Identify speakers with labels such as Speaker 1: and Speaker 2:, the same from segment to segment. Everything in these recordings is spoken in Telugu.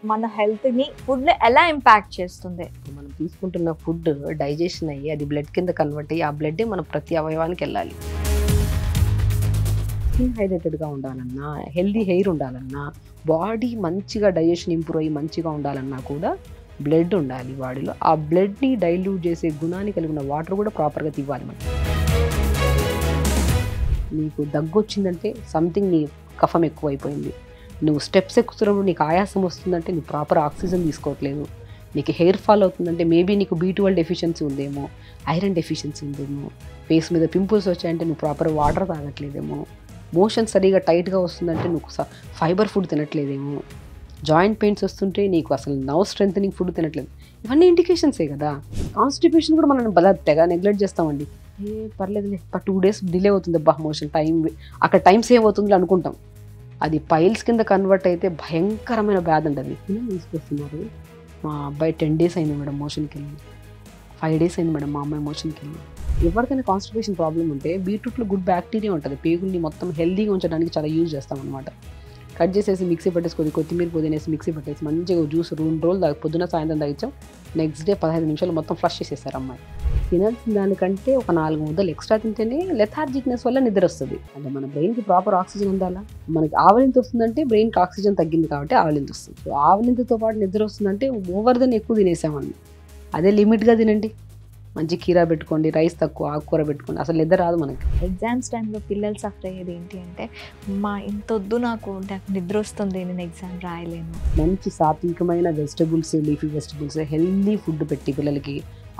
Speaker 1: మన హెల్త్‌ని ఫుడ్ ఎలా ఇంపాక్ట్ చేస్తుంది?
Speaker 2: మనం తీసుకుంటున్న ఫుడ్ డైజెషన్ అయ్యి అది బ్లడ్ కింద కన్వర్ట్ అయ్యి ఆ బ్లడ్డే మన ప్రతి అవయవానికి వెళ్ళాలి. స్కిన్ హైడ్రేటెడ్గా ఉండాలన్నా, హెల్దీ హెయిర్ ఉండాలన్నా, బాడీ మంచిగా డైజెషన్ ఇంప్రూవ్ అయ్యి మంచిగా ఉండాలన్నా కూడా బ్లడ్ ఉండాలి బాడీలో. ఆ బ్లడ్ని డైల్యూట్ చేసే గుణాన్ని కలిగిన వాటర్ కూడా ప్రాపర్గా ఇవ్వాలి మనం. నీకు దగ్గు వచ్చిందంటే సంథింగ్ నీ కఫం ఎక్కువైపోయింది. నువ్వు స్టెప్స్ ఎక్కుతున్నప్పుడు నీకు ఆయాసం వస్తుందంటే నువ్వు ప్రాపర్ ఆక్సిజన్ తీసుకోవట్లేదు. నీకు హెయిర్ ఫాల్ అవుతుందంటే మేబీ నీకు B12 డెఫిషియన్సీ ఉందేమో, ఐరన్ డెఫిషియన్సీ ఉందేమో, ఫేస్ మీద పింపుల్స్ వచ్చాయంటే నువ్వు ప్రాపర్ వాటర్ తాగట్లేదేమో, మోషన్ సరిగా టైట్గా వస్తుందంటే నువ్వు ఫైబర్ ఫుడ్ తినట్లేదేమో, జాయింట్ పెయిన్స్ వస్తుంటే నీకు అసలు నర్వ్ స్ట్రెంథనింగ్ ఫుడ్ తినట్లేదు. ఇవన్నీ ఇండికేషన్సే కదా. కాన్స్టిపేషన్ కూడా మనం తెగ నెగ్లెక్ట్ చేస్తామండి. పర్లేదులే 2 days డిలే అవుతుంది అబ్బా మోషన్ టైం, అక్కడ టైం సేవ్ అవుతుంది అనుకుంటాం. అది పైల్స్ కింద కన్వర్ట్ అయితే భయంకరమైన బ్యాధి అండి. అది తీసుకొస్తున్నారు. మా అబ్బాయి 10 days అయింది మేడం మోషన్కి వెళ్ళి, 5 days అయింది మేడం మా అమ్మాయి మోషన్కి వెళ్ళి. ఎవరికైనా కాన్స్టిపేషన్ ప్రాబ్లం ఉంటే బీట్రూట్లో గుడ్ బ్యాక్టీరియా ఉంటుంది. పేగుల్ని మొత్తం హెల్దీగా ఉంచడానికి చాలా యూజ్ చేస్తాం అనమాట. కట్ చేసేసి మిక్సీ పట్టేసుకొని కొత్తిమీర పుదీనేసి మిక్సీ పట్టేసి మంచిగా జ్యూస్ 2 రోజులు పొద్దున సాయంత్రం తాగించాం. నెక్స్ట్ డే 15 నిమిషాలు మొత్తం ఫ్లష్ చేసేసారు అమ్మాయి. తినాల్సిన దానికంటే ఒక 4 ముద్దలు ఎక్స్ట్రా తింటేనే లెథార్జిక్నెస్ వల్ల నిద్ర వస్తుంది. అంటే మన బ్రెయిన్కి ప్రాపర్ ఆక్సిజన్ అందాలా. మనకి ఆవలింత వస్తుందంటే బ్రెయిన్కి ఆక్సిజన్ తగ్గింది కాబట్టి ఆవలింత వస్తుంది. సో ఆవలింతతో పాటు నిద్ర వస్తుందంటే ఓవర్ దెన్ ఎక్కువ తినేసామని. అదే లిమిట్గా తినండి. మంచి కీరా పెట్టుకోండి, రైస్ తక్కువ, ఆకుకూర పెట్టుకోండి, అసలు నిద్ర రాదు మనకి.
Speaker 1: ఎగ్జామ్స్ టైంలో పిల్లలు సఫర్ అయ్యేది ఏంటి అంటే, ఇంతొద్దు నాకు నిద్ర వస్తుంది, నేను ఎగ్జామ్ రాయలేను.
Speaker 2: మంచి సాత్వికమైన vegetables, leafy vegetables, healthy food పెట్టి పిల్లలకి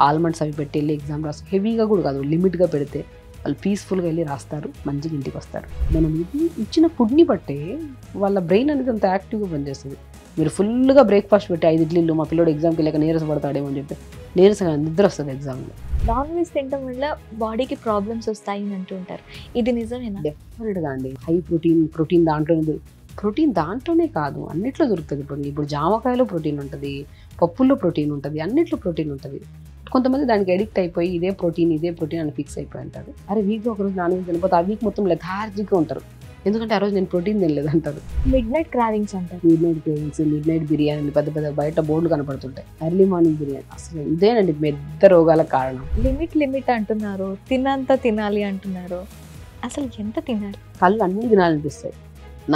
Speaker 2: ఆల్మండ్స్ అవి పెట్టి వెళ్ళి ఎగ్జామ్ రాసి, హెవీగా కూడా కాదు లిమిట్గా పెడితే వాళ్ళు పీస్ఫుల్గా వెళ్ళి రాస్తారు, మంచిగా ఇంటికి వస్తారు. మనం ఇది ఇచ్చిన ఫుడ్ని బట్టే వాళ్ళ బ్రెయిన్ అనేది అంత యాక్టివ్గా పనిచేస్తుంది. మీరు ఫుల్గా బ్రేక్ఫాస్ట్ పెట్టి 5 ఇడ్లీలు మా పిల్లడు ఎగ్జామ్కి వెళ్ళాక నీరసపడతాడేమో అని చెప్పి నీరసంగా నిద్ర వస్తుంది ఎగ్జామ్లో.
Speaker 1: నాన్ వెజ్ తినడం వల్ల బాడీకి ప్రాబ్లమ్స్ వస్తాయి అని అంటుంటారు. ఇది నిజమేనా?
Speaker 2: డెఫినెట్గా అండి. హై ప్రోటీన్ దాంట్లోనే కాదు అన్నిట్లో దొరుకుతుంది. ఇప్పుడు జామకాయలో ప్రోటీన్ ఉంటుంది, పప్పుల్లో ప్రోటీన్ ఉంటుంది, అన్నిట్లో ప్రోటీన్ ఉంటుంది. కొంతమంది దానికి అడిక్ట్ అయిపోయి ఇదే ప్రోటీన్ అని ఫిక్స్ అయిపోయి అంటారు. అరే వీక్గా ఒకరోజు నాన్ వెజ్ తినకపోతే ఆ వీక్ మొత్తం లెథార్జిక్గా ఉంటారు. ఎందుకంటే ఆ రోజు నేను ప్రోటీన్ తినలేదు అంటారు.
Speaker 1: మిడ్ నైట్ క్రావింగ్స్ అంటారు.
Speaker 2: మిడ్ నైట్ బిర్యానీ పెద్ద బయట బోర్డులు కనపడుతుంటాయి. ఎర్లీ మార్నింగ్ బిర్యానీ అసలు ఇదేనండి పెద్ద రోగాలకు కారణం.
Speaker 1: లిమిట్ అంటున్నారు, తినంత తినాలి అంటున్నారు. అసలు ఎంత తినాలి?
Speaker 2: కళ్ళు అన్ని తినాలనిపిస్తాయి,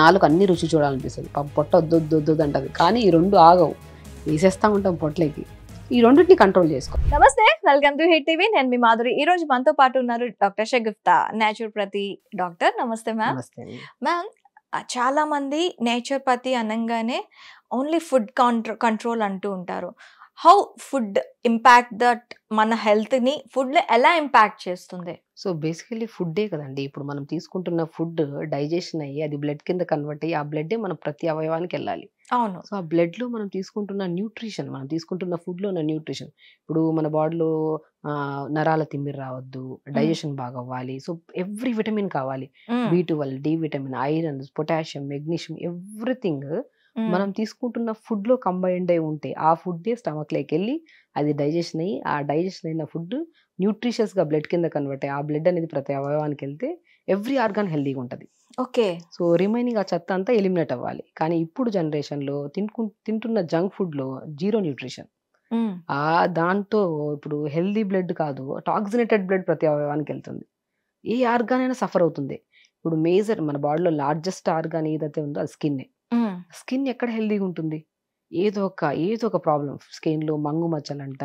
Speaker 2: నాలుగు అన్ని రుచి చూడాలనిపిస్తుంది, పొట్ట వద్దు అంటది. కానీ ఈ 2 ఆగవు, వేసేస్తా ఉంటాం పొట్లకి. ఈ రెండింటిని కంట్రోల్ చేసుకో.
Speaker 1: నమస్తే, వెల్కమ్ టు హిట్ టీవీ. నేను మీ మాధురి. ఈ రోజు మనతో పాటు ఉన్నారు డాక్టర్ షగుఫ్తా, నేచురోపతి డాక్టర్. నమస్తే మ్యామ్.
Speaker 2: నమస్తే
Speaker 1: మ్యామ్, చాలా మంది నేచురోపతి అనగానే ఓన్లీ ఫుడ్ కంట్రోల్ అంటూ ఉంటారు. హౌ ఫుడ్ ఇంపాక్ట్ దట్ మన హెల్త్ని ఫుడ్ ఎలా ఇంపాక్ట్ చేస్తుంది?
Speaker 2: సో బేసికలీ ఫుడ్డే కదండి. ఇప్పుడు మనం తీసుకుంటున్న ఫుడ్ డైజెషన్ అయ్యి అది బ్లడ్ కింద కన్వర్ట్ అయ్యి ఆ బ్లడ్డే మన ప్రతి అవయవానికి వెళ్ళాలి.
Speaker 1: అవును.
Speaker 2: సో ఆ బ్లడ్లో మనం తీసుకుంటున్న న్యూట్రిషన్, మనం తీసుకుంటున్న ఫుడ్లో ఉన్న న్యూట్రిషన్, ఇప్పుడు మన బాడీలో నరాల తిమ్మిరి రావద్దు, డైజెషన్ బాగా అవ్వాలి. సో ఎవ్రీ విటమిన్ కావాలి. B12, D vitamin, iron, potassium, magnesium, everything మనం తీసుకుంటున్న ఫుడ్లో కంబైన్డ్ అయి ఉంటే ఆ ఫుడ్డే స్టమక్లోకి వెళ్ళి అది డైజెషన్ అయ్యి ఆ డైజెషన్ అయిన ఫుడ్ న్యూట్రిషియస్గా బ్లడ్ కింద కన్వర్ట్ అయ్యి ఆ బ్లడ్ అనేది ప్రతి అవయవానికి వెళ్తే ఎవ్రీ ఆర్గాన్ హెల్దీగా ఉంటుంది.
Speaker 1: ఓకే.
Speaker 2: సో రిమైనింగ్ ఆ చెత్త అంతా ఎలిమినేట్ అవ్వాలి. కానీ ఇప్పుడు జనరేషన్లో తింటున్న జంక్ ఫుడ్లో జీరో న్యూట్రిషన్. దాంతో ఇప్పుడు హెల్దీ బ్లడ్ కాదు, టాక్సినేటెడ్ బ్లడ్ ప్రతి అవయవానికి వెళ్తుంది. ఏ ఆర్గాన్ అయినా సఫర్ అవుతుంది. ఇప్పుడు మేజర్ మన బాడీలో లార్జెస్ట్ ఆర్గాన్ ఏదైతే ఉందో అది స్కిన్నే. స్కిన్ ఎక్కడ హెల్దీగా ఉంటుంది? ఏదో ఒక ప్రాబ్లం, స్కిన్లో మంగు మచ్చలంట,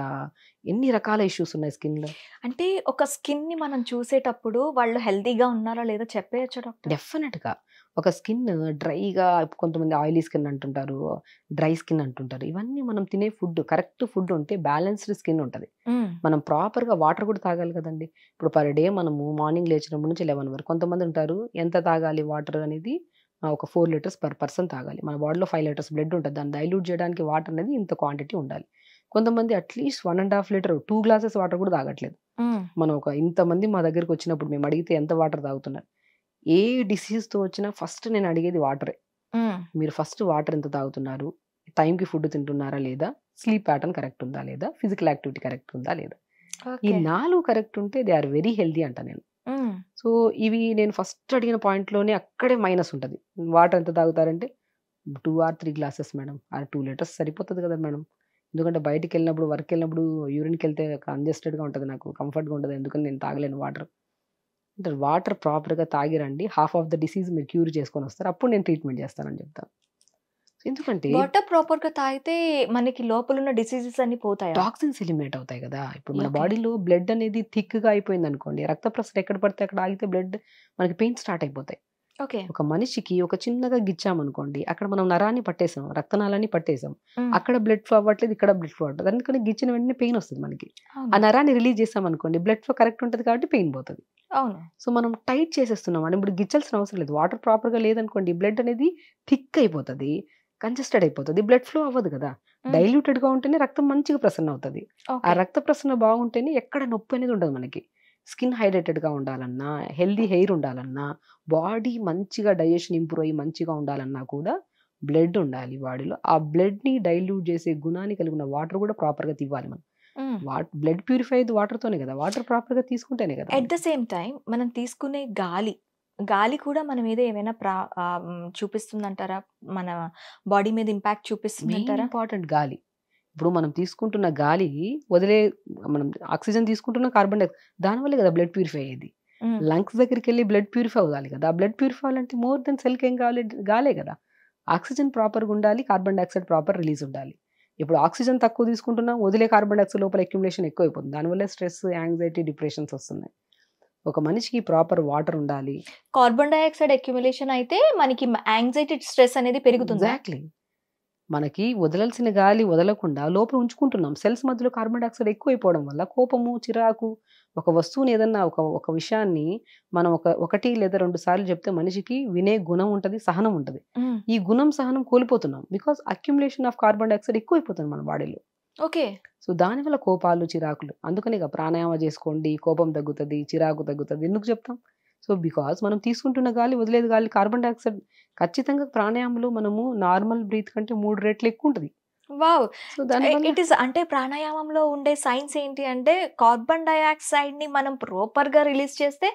Speaker 2: ఎన్ని రకాల ఇష్యూస్ ఉన్నాయి స్కిన్లో.
Speaker 1: అంటే ఒక స్కిన్ని మనం చూసేటప్పుడు వాళ్ళు హెల్తీగా ఉన్నారా లేదా చెప్పేయచ్చా డాక్టర్?
Speaker 2: డెఫినెట్గా. ఒక స్కిన్ డ్రైగా, కొంతమంది ఆయిలీ స్కిన్ అంటుంటారు, డ్రై స్కిన్ అంటుంటారు. ఇవన్నీ మనం తినే ఫుడ్ కరెక్ట్ ఫుడ్ ఉంటే బ్యాలెన్స్డ్ స్కిన్ ఉంటుంది. మనం ప్రాపర్గా వాటర్ కూడా తాగాలి కదండి. ఇప్పుడు పర్ డే మనము మార్నింగ్ లేచినప్పటి నుంచి 11 వరకు కొంతమంది ఉంటారు. ఎంత తాగాలి వాటర్ అనేది ఒక 4 liters పర్ పర్సన్ తాగాలి. మన బాడీలో 5 liters బ్లడ్ ఉంటుంది. దాన్ని డైల్యూట్ చేయడానికి వాటర్ అనేది ఇంత క్వాంటిటీ ఉండాలి. కొంతమంది అట్లీస్ట్ 1.5 liter 2 glasses వాటర్ కూడా తాగట్లేదు. మనం ఇంతమంది మా దగ్గరికి వచ్చినప్పుడు మేము అడిగితే ఎంత వాటర్ తాగుతున్నారు, ఏ డిసీజ్తో వచ్చినా ఫస్ట్ నేను అడిగేది వాటరే. మీరు ఫస్ట్ వాటర్ ఎంత తాగుతున్నారు, టైంకి ఫుడ్ తింటున్నారా లేదా, స్లీప్ ప్యాటర్న్ కరెక్ట్ ఉందా లేదా, ఫిజికల్ యాక్టివిటీ కరెక్ట్ ఉందా లేదా, ఈ 4 కరెక్ట్ ఉంటే దే ఆర్ వెరీ హెల్దీ అంట నేను. సో ఇవి నేను ఫస్ట్ అడిగిన పాయింట్లోనే అక్కడే మైనస్ ఉంటుంది. వాటర్ ఎంత తాగుతారంటే 2 or 3 గ్లాసెస్ మేడం. ఆ 2 లీటర్స్ సరిపోతది కదా మేడం. ఎందుకంటే బయటికి వెళ్ళినప్పుడు, వర్క్ వెళ్ళినప్పుడు యూరిన్‌కి వెళ్తే కంజెస్టెడ్‌గా ఉంటది నాకు. కంఫర్ట్‌గా ఉండదు. ఎందుకని నేను తాగలేను వాటర్. అంటే వాటర్ ప్రాపర్‌గా తాగి రండి. హాఫ్ ఆఫ్ ద డిసీజ్ మీరు క్యూర్ చేసుకొని వస్తారు. అప్పుడు నేను ట్రీట్మెంట్ చేస్తానని చెప్తాను. ఎందుకంటే
Speaker 1: వాటర్ ప్రాపర్‌గా తాగితే మనకి లోపలున్న డిసీజెస్ అన్నీ పోతాయా?
Speaker 2: టాక్సిన్స్ ఎలిమినేట్ అవుతాయి కదా! ఇప్పుడు మన
Speaker 1: ఓకే.
Speaker 2: బాడీలో బ్లడ్ అనేది థిక్‌గా అయిపోయిందనుకోండి, రక్త ప్రసరణ ఎక్కడ పడితే అక్కడ ఆగితే బ్లడ్ మనకి పెయిన్ స్టార్ట్ అయిపోతాయి.
Speaker 1: ఓకే.
Speaker 2: ఒక మనిషికి ఒక చిన్నగా గిచ్చామనుకోండి, అక్కడ మనం నరాన్ని పట్టేసాం, రక్తనాళాన్ని పట్టేసాం.
Speaker 1: హ్మ్.
Speaker 2: అక్కడ బ్లడ్ ఫ్లో అవ్వట్లేదు, ఇక్కడ బ్లడ్ ఫ్లో అవ్వట్లేదు. అందుకని గిచ్చిన వెంటనే పెయిన్ వస్తది మనకి. ఆ
Speaker 1: అవును.
Speaker 2: నరాన్ని రిలీజ్ చేసామనుకోండి, బ్లడ్ ఫ్లో కరెక్ట్ ఉంటది కాబట్టి పెయిన్ పోతది.
Speaker 1: అవును.
Speaker 2: సో, మనం టైట్ చేసేస్తున్నాం. మనం ఇప్పుడు గిచ్చాల్సిన అవసరం లేదు. వాటర్ ప్రాపర్‌గా లేదనుకోండి, బ్లడ్ అనేది థిక్ అయిపోతది. కంజెస్టెడ్ అయిపోతది. బ్లడ్ ఫ్లో అవ్వదు కదా!
Speaker 1: హ్మ్.
Speaker 2: డైల్యూటెడ్‌గా ఉంటేనే రక్తం మంచిగా ప్రసరణ అవుతది. ఆ
Speaker 1: ఓకే.
Speaker 2: రక్త ప్రసరణ బాగుంటేనే ఎక్కడ నొప్పి అనేది ఉండదు మనకి. స్కిన్ హైడ్రేటెడ్‌గా ఉండాలన్నా, హెల్తీ హెయిర్ ఉండాలన్నా, బాడీ మంచిగా డైజెషన్ ఇంప్రూవ్ అయ్యి మంచిగా ఉండాలన్నా కూడా బ్లడ్ ఉండాలి బాడీలో. ఆ బ్లడ్‌ని డైల్యూట్ చేసే గుణాన్ని కలిగిన వాటర్ కూడా ప్రాపర్‌గా ఇవ్వాలి మనం.
Speaker 1: హ్మ్.
Speaker 2: బ్లడ్ ప్యూరిఫై అయ్యేది వాటర్‌తోనే కదా! వాటర్ ప్రాపర్‌గా తీసుకుంటేనే కదా
Speaker 1: ఎట్ ద
Speaker 2: మనకి.
Speaker 1: సేమ్ టైమ్ మనం తీసుకునే గాలి కూడా మన మీద ఏమైనా చూపిస్తుందంటారా? మన బాడీ మీద ఇంపాక్ట్
Speaker 2: మెయిన్
Speaker 1: చూపిస్తుందంటారా?
Speaker 2: ఇంపార్టెంట్ గాలి. ఇప్పుడు మనం తీసుకుంటున్న గాలి వదిలే మనం ఆక్సిజన్ తీసుకుంటున్నాం, కార్బన్ దానివల్లే కదా బ్లడ్ ప్యూరిఫై అయ్యేది.
Speaker 1: హ్మ్.
Speaker 2: లంగ్స్ దగ్గరికెళ్ళి బ్లడ్ ప్యూరిఫై అవ్వాలి కదా! ఆ బ్లడ్ ప్యూరిఫై అవ్వాలంటే మోర్ దెన్ సెల్‌కి ఏం కావాలి? గాలే కదా! ఆక్సిజన్ ప్రాపర్‌గా ఉండాలి. కార్బన్ డయాక్సైడ్ ప్రాపర్ రిలీజ్ ఉండాలి. ఇప్పుడు ఆక్సిజన్ తక్కువ తీసుకుంటున్నాం. వదిలే కార్బన్ డయాక్సైడ్ లోపల అక్యుములేషన్ ఎక్కువైపోతుంది. దానివల్లే స్ట్రెస్, యాంగ్జైటీ, డిప్రెషన్స్ వస్తున్నాయి. ఒక మనిషికి ప్రాపర్ వాటర్ ఉండాలి.
Speaker 1: కార్బన్ డయాక్సైడ్ అక్యుములేషన్ అయితే మనకి యాంగ్జైటీ, స్ట్రెస్ అనేది పెరుగుతుందా?
Speaker 2: ఎగ్జాక్ట్‌లీ. మనకి వదలాల్సిన గాలి వదలకుండా లోపల ఉంచుకుంటున్నాం. సెల్స్ మధ్యలో కార్బన్ డయాక్సైడ్ ఎక్కువైపోవడం వల్ల కోపము, చిరాకు, ఒక వస్తువుని ఏదన్నా ఒక ఒక విషయాన్ని మనం ఒకటి లేదా 2 సార్లు చెప్తే మనిషికి వినే గుణం ఉంటది, సహనం ఉంటది.
Speaker 1: హ్మ్.
Speaker 2: ఈ గుణం, సహనం కోల్పోతున్నాం. Because accumulation of carbon dioxide ఎక్కువైపోతుంది మన బాడీలో.
Speaker 1: ఓకే.
Speaker 2: సో, దానివల్ల కోపాలు, చిరాకులు. అందుకనే ప్రాణాయామ చేసుకోండి, కోపం తగ్గుతది, చిరాకు తగ్గుతది. ఎందుకు చెప్తాం? సో, బికాజ్ మనం తీసుకుంటున్న గాలి, వదిలేది గాలి కార్బన్ డయాక్సైడ్ ఖచ్చితంగా ప్రాణాయామంలో మనము నార్మల్ బ్రీత్ కంటే 3 రెట్లు ఎక్కువుంటది.
Speaker 1: వావ్!
Speaker 2: సో, దానివల్ల
Speaker 1: ఇట్ ఈస్ అంటే ప్రాణాయామంలో ఉండే సైన్స్ ఏంటి అంటే కార్బన్ డయాక్సైడ్‌ని మనం ప్రాపర్‌గా రిలీజ్ చేస్తే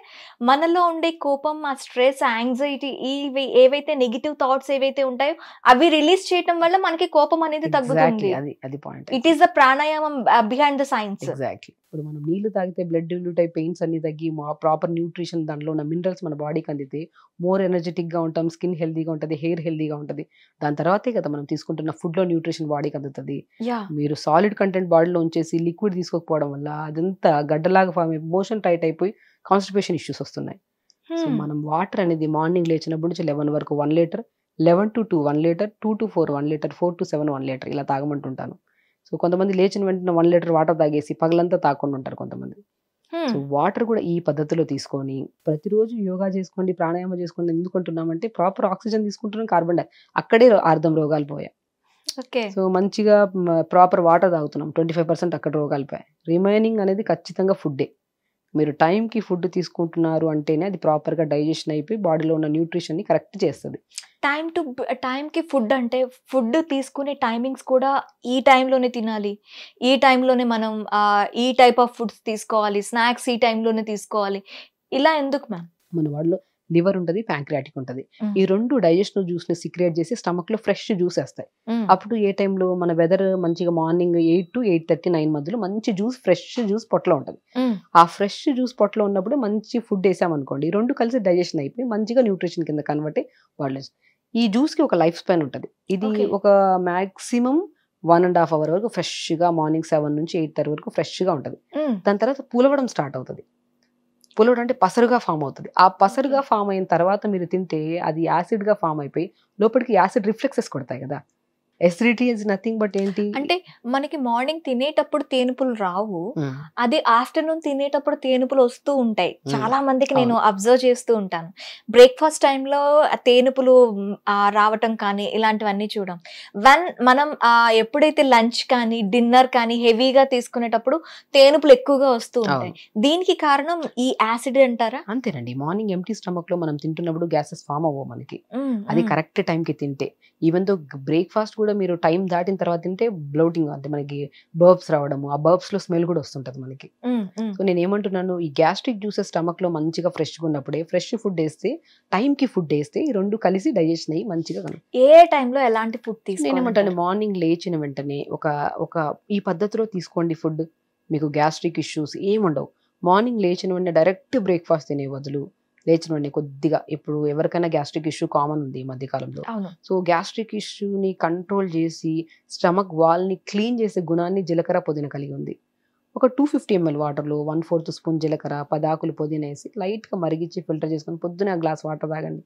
Speaker 1: మనలో ఉండే కోపం, ఆ స్ట్రెస్, యాంగ్జైటీ ఇవి ఏవైతే నెగెటివ్ థాట్స్ ఏవైతే ఉంటాయో అవి రిలీజ్ చేయటం వల్ల మనకి కోపం అనేది
Speaker 2: ఎగ్జాక్ట్‌లీ
Speaker 1: తగ్గుతుంది.
Speaker 2: అది పాయింట్.
Speaker 1: ఇట్ ఈస్ ద ప్రాణాయామం బిహైండ్ ద సైన్స్.
Speaker 2: ఎగ్జాక్ట్‌లీ. ఇప్పుడు మనం నీళ్లు తాగితే బ్లడ్ డిల్యూట్ అయ్యి పెయిన్స్ అన్నీ తగ్గి ప్రాపర్ న్యూట్రిషన్ దాంట్లో ఉన్న మినరల్స్ మన బాడీకి అందితే మోర్ ఎనర్జిటిక్‌గా ఉంటాం. స్కిన్ హెల్తీగా ఉంటది. హెయిర్ హెల్తీగా ఉంటది. దాని తర్వాతే కదా మనం తీసుకుంటున్న ఫుడ్‌లో న్యూట్రిషన్ బాడీకి అందుతది.
Speaker 1: యాహ్!
Speaker 2: మీరు సాలిడ్ కంటెంట్ బాడీలో ఉంచేసి లిక్విడ్ తీసుకోకపోవడం వల్ల అదంతా గడ్డలాగా ఫార్మ్ అయిపోయి మోషన్ టైట్ అయిపోయి కాన్‌స్టిపేషన్ ఇష్యూస్ వస్తున్నాయి. సో,
Speaker 1: హ్మ్.
Speaker 2: మనం వాటర్ అనేది మార్నింగ్ లేచినప్పటి నుంచి 11 వరకు 1 లీటర్, 11-2 1 లీటర్, 2-4 1 లీటర్, 4-7 1 లీటర్ ఇలా తాగమంటుంటాను. సో, కొంతమంది లేచిన వెంటనే 1 లీటర్ వాటర్ తాగేసి పగలంతా తాగకుండా ఉంటారు కొంతమంది. సో,
Speaker 1: హ్మ్.
Speaker 2: వాటర్ కూడా ఈ పద్ధతిలో తీసుకొని ప్రతిరోజు యోగా చేసుకోండి, ప్రాణాయామం చేసుకోండి ఎందుకంటున్నామంటే ప్రాపర్ ఆక్సిజన్ తీసుకుంటున్నాం, కార్బన్ అక్కడే అర్ధం రోగాలు పోయాయి.
Speaker 1: ఓకే.
Speaker 2: సో, మంచిగా ప్రాపర్ వాటర్ తాగుతున్నాం. 25% అక్కడ రోగాలు పోయాయి. రిమైనింగ్ అనేది ఖచ్చితంగా ఫుడ్డే. మీరు టైంకి ఫుడ్ తీసుకుంటున్నారు అంటేనే అది ప్రాపర్‌గా డైజెషన్ అయిపోయి బాడీలో ఉన్న న్యూట్రిషన్‌ని కరెక్ట్ చేస్తది.
Speaker 1: టైంకి ఫుడ్ అంటే ఫుడ్ తీసుకునే టైమింగ్స్ కూడా ఈ టైంలోనే తినాలి. ఈ టైంలోనే మనం ఈ టైప్ ఆఫ్ ఫుడ్స్ తీసుకోవాలి. స్నాక్స్ ఈ టైంలోనే తీసుకోవాలి. ఇలా ఎందుకు మ్యామ్?
Speaker 2: మన బాడీలో లివర్ ఉంటది, ప్యాంక్రియాటిక్ ఉంటది.
Speaker 1: హ్మ్.
Speaker 2: ఈ 2 డైజెషనల్ జ్యూస్‌ని సీక్రెట్ చేసి స్టమక్‌లో ఫ్రెష్ జ్యూస్ ఏస్తాయి.
Speaker 1: హ్మ్.
Speaker 2: అప్పుడు ఏ టైంలో మన వెదర్ మంచిగా మార్నింగ్ 8-8:30, 9 మధ్యలో మంచి జ్యూస్, ఫ్రెష్ జ్యూస్ పొట్టలో ఉంటది.
Speaker 1: హ్మ్.
Speaker 2: ఆ ఫ్రెష్ జ్యూస్ పొట్టలో ఉన్నప్పుడు మంచి ఫుడ్ ఏసామనుకోండి, ఈ 2 కలిసి డైజెషన్ అయిపోయి మంచిగా న్యూట్రిషన్ కింద కన్వర్ట్ అయ్యి బాడీలో ఈ జ్యూస్‌కి ఒక లైఫ్ స్పాన్ ఉంటది. ఇది
Speaker 1: ఓకే.
Speaker 2: ఒక మాక్సిమం 1 ½ అవర్ వరకు ఫ్రెష్‌గా మార్నింగ్ 7 నుంచి 8:30 వరకు ఫ్రెష్‌గా ఉంటది.
Speaker 1: హ్మ్.
Speaker 2: దాని తర్వాత పులవడం స్టార్ట్ అవుతది. పులవడం అంటే పసరుగా ఫార్మ్ అవుతది. ఆ పసరుగా
Speaker 1: ఓకే.
Speaker 2: ఫార్మ్ అయిన తర్వాత మీరు తింటే అది యాసిడ్‌గా ఫార్మ్ అయిపోయి లోపలికి యాసిడ్ రిఫ్లెక్సెస్ కొడతాయి గదా! ఎసిడిటీ ఈస్ నథింగ్ బట్ ఏంటి?
Speaker 1: అంటే మనకి మార్నింగ్ తినేటప్పుడు తేనుపులు రావు.
Speaker 2: హ్మ్.
Speaker 1: అదే ఆఫ్టర్‌నూన్ తినేటప్పుడు తేనుపులు వస్తూ ఉంటాయి.
Speaker 2: హ్మ్.
Speaker 1: చాలా మందికి నేను
Speaker 2: అవును.
Speaker 1: అబ్జర్వ్ చేస్తూ ఉంటాను. బ్రేక్‌ఫాస్ట్ టైమ్‌లో తేనుపులు రావటం కానీ ఇలాంటివన్నీ చూడం. మనం ఎప్పుడైతే లంచ్ కానీ, డిన్నర్ కానీ హెవీగా తీసుకునేటప్పుడు తేనుపులు ఎక్కువగా వస్తూ ఉంటాయి.
Speaker 2: అవును.
Speaker 1: దీనికి కారణం ఈ యాసిడ్ అంటారా?
Speaker 2: అంతేనండి. మార్నింగ్ ఎంప్టీ స్టమక్‌లో మనం తింటున్నప్పుడు గ్యాసెస్ ఫార్మ్ అవ్వవు మనకి.
Speaker 1: హ్మ్.
Speaker 2: అది
Speaker 1: హ్మ్.
Speaker 2: కరెక్ట్ టైంకి తింటే. ఈవెన్ దో బ్రేక్‌ఫాస్ట్ కూడా కూడా మీరు టైం దాటిన తర్వాత తింటే బ్లౌటింగ్ అంటే మనకి బర్బ్స్ రావడము, ఆ బర్బ్స్ లో స్మెల్ కూడా వస్తుంటది మనకి. సో నేను ఏమంటున్నాను, ఈ గ్యాస్ట్రిక్ జ్యూసెస్ స్టమక్ లో మంచిగా ఫ్రెష్గా ఉన్నప్పుడే ఫ్రెష్ ఫుడ్ వేస్తే, టైంకి ఫుడ్ వేస్తే ఈ రెండు కలిసి డైజెషన్ అయ్యి మంచిగా
Speaker 1: ఏ టైంలో ఎలాంటి ఫుడ్
Speaker 2: నేనేమంటాను, మార్నింగ్ లేచిన వెంటనే ఒక ఒక ఈ పద్ధతిలో తీసుకోండి ఫుడ్, మీకు గ్యాస్ట్రిక్ ఇష్యూస్ ఏముండవు. మార్నింగ్ లేచిన వెంటనే డైరెక్ట్ బ్రేక్ఫాస్ట్ తినే బదులు లేచిన వెంటనే కొద్దిగా, ఇప్పుడు ఎవరికైనా గ్యాస్ట్రిక్ ఇష్యూ కామన్ ఉంది ఈ మధ్యకాలంలో. సో గ్యాస్ట్రిక్ ఇష్యూని కంట్రోల్ చేసి స్టమక్ వాల్ని క్లీన్ చేసే గుణాన్ని జీలకర్ర పుదీనా కలిగి ఉంది. ఒక 250 ml వాటర్లో 1/4 స్పూన్ జీలకర్ర, 10 ఆకులు పుదీనా వేసి లైట్గా మరిగించి ఫిల్టర్ చేసుకొని పొద్దునే ఆ గ్లాస్ వాటర్ తాగండి.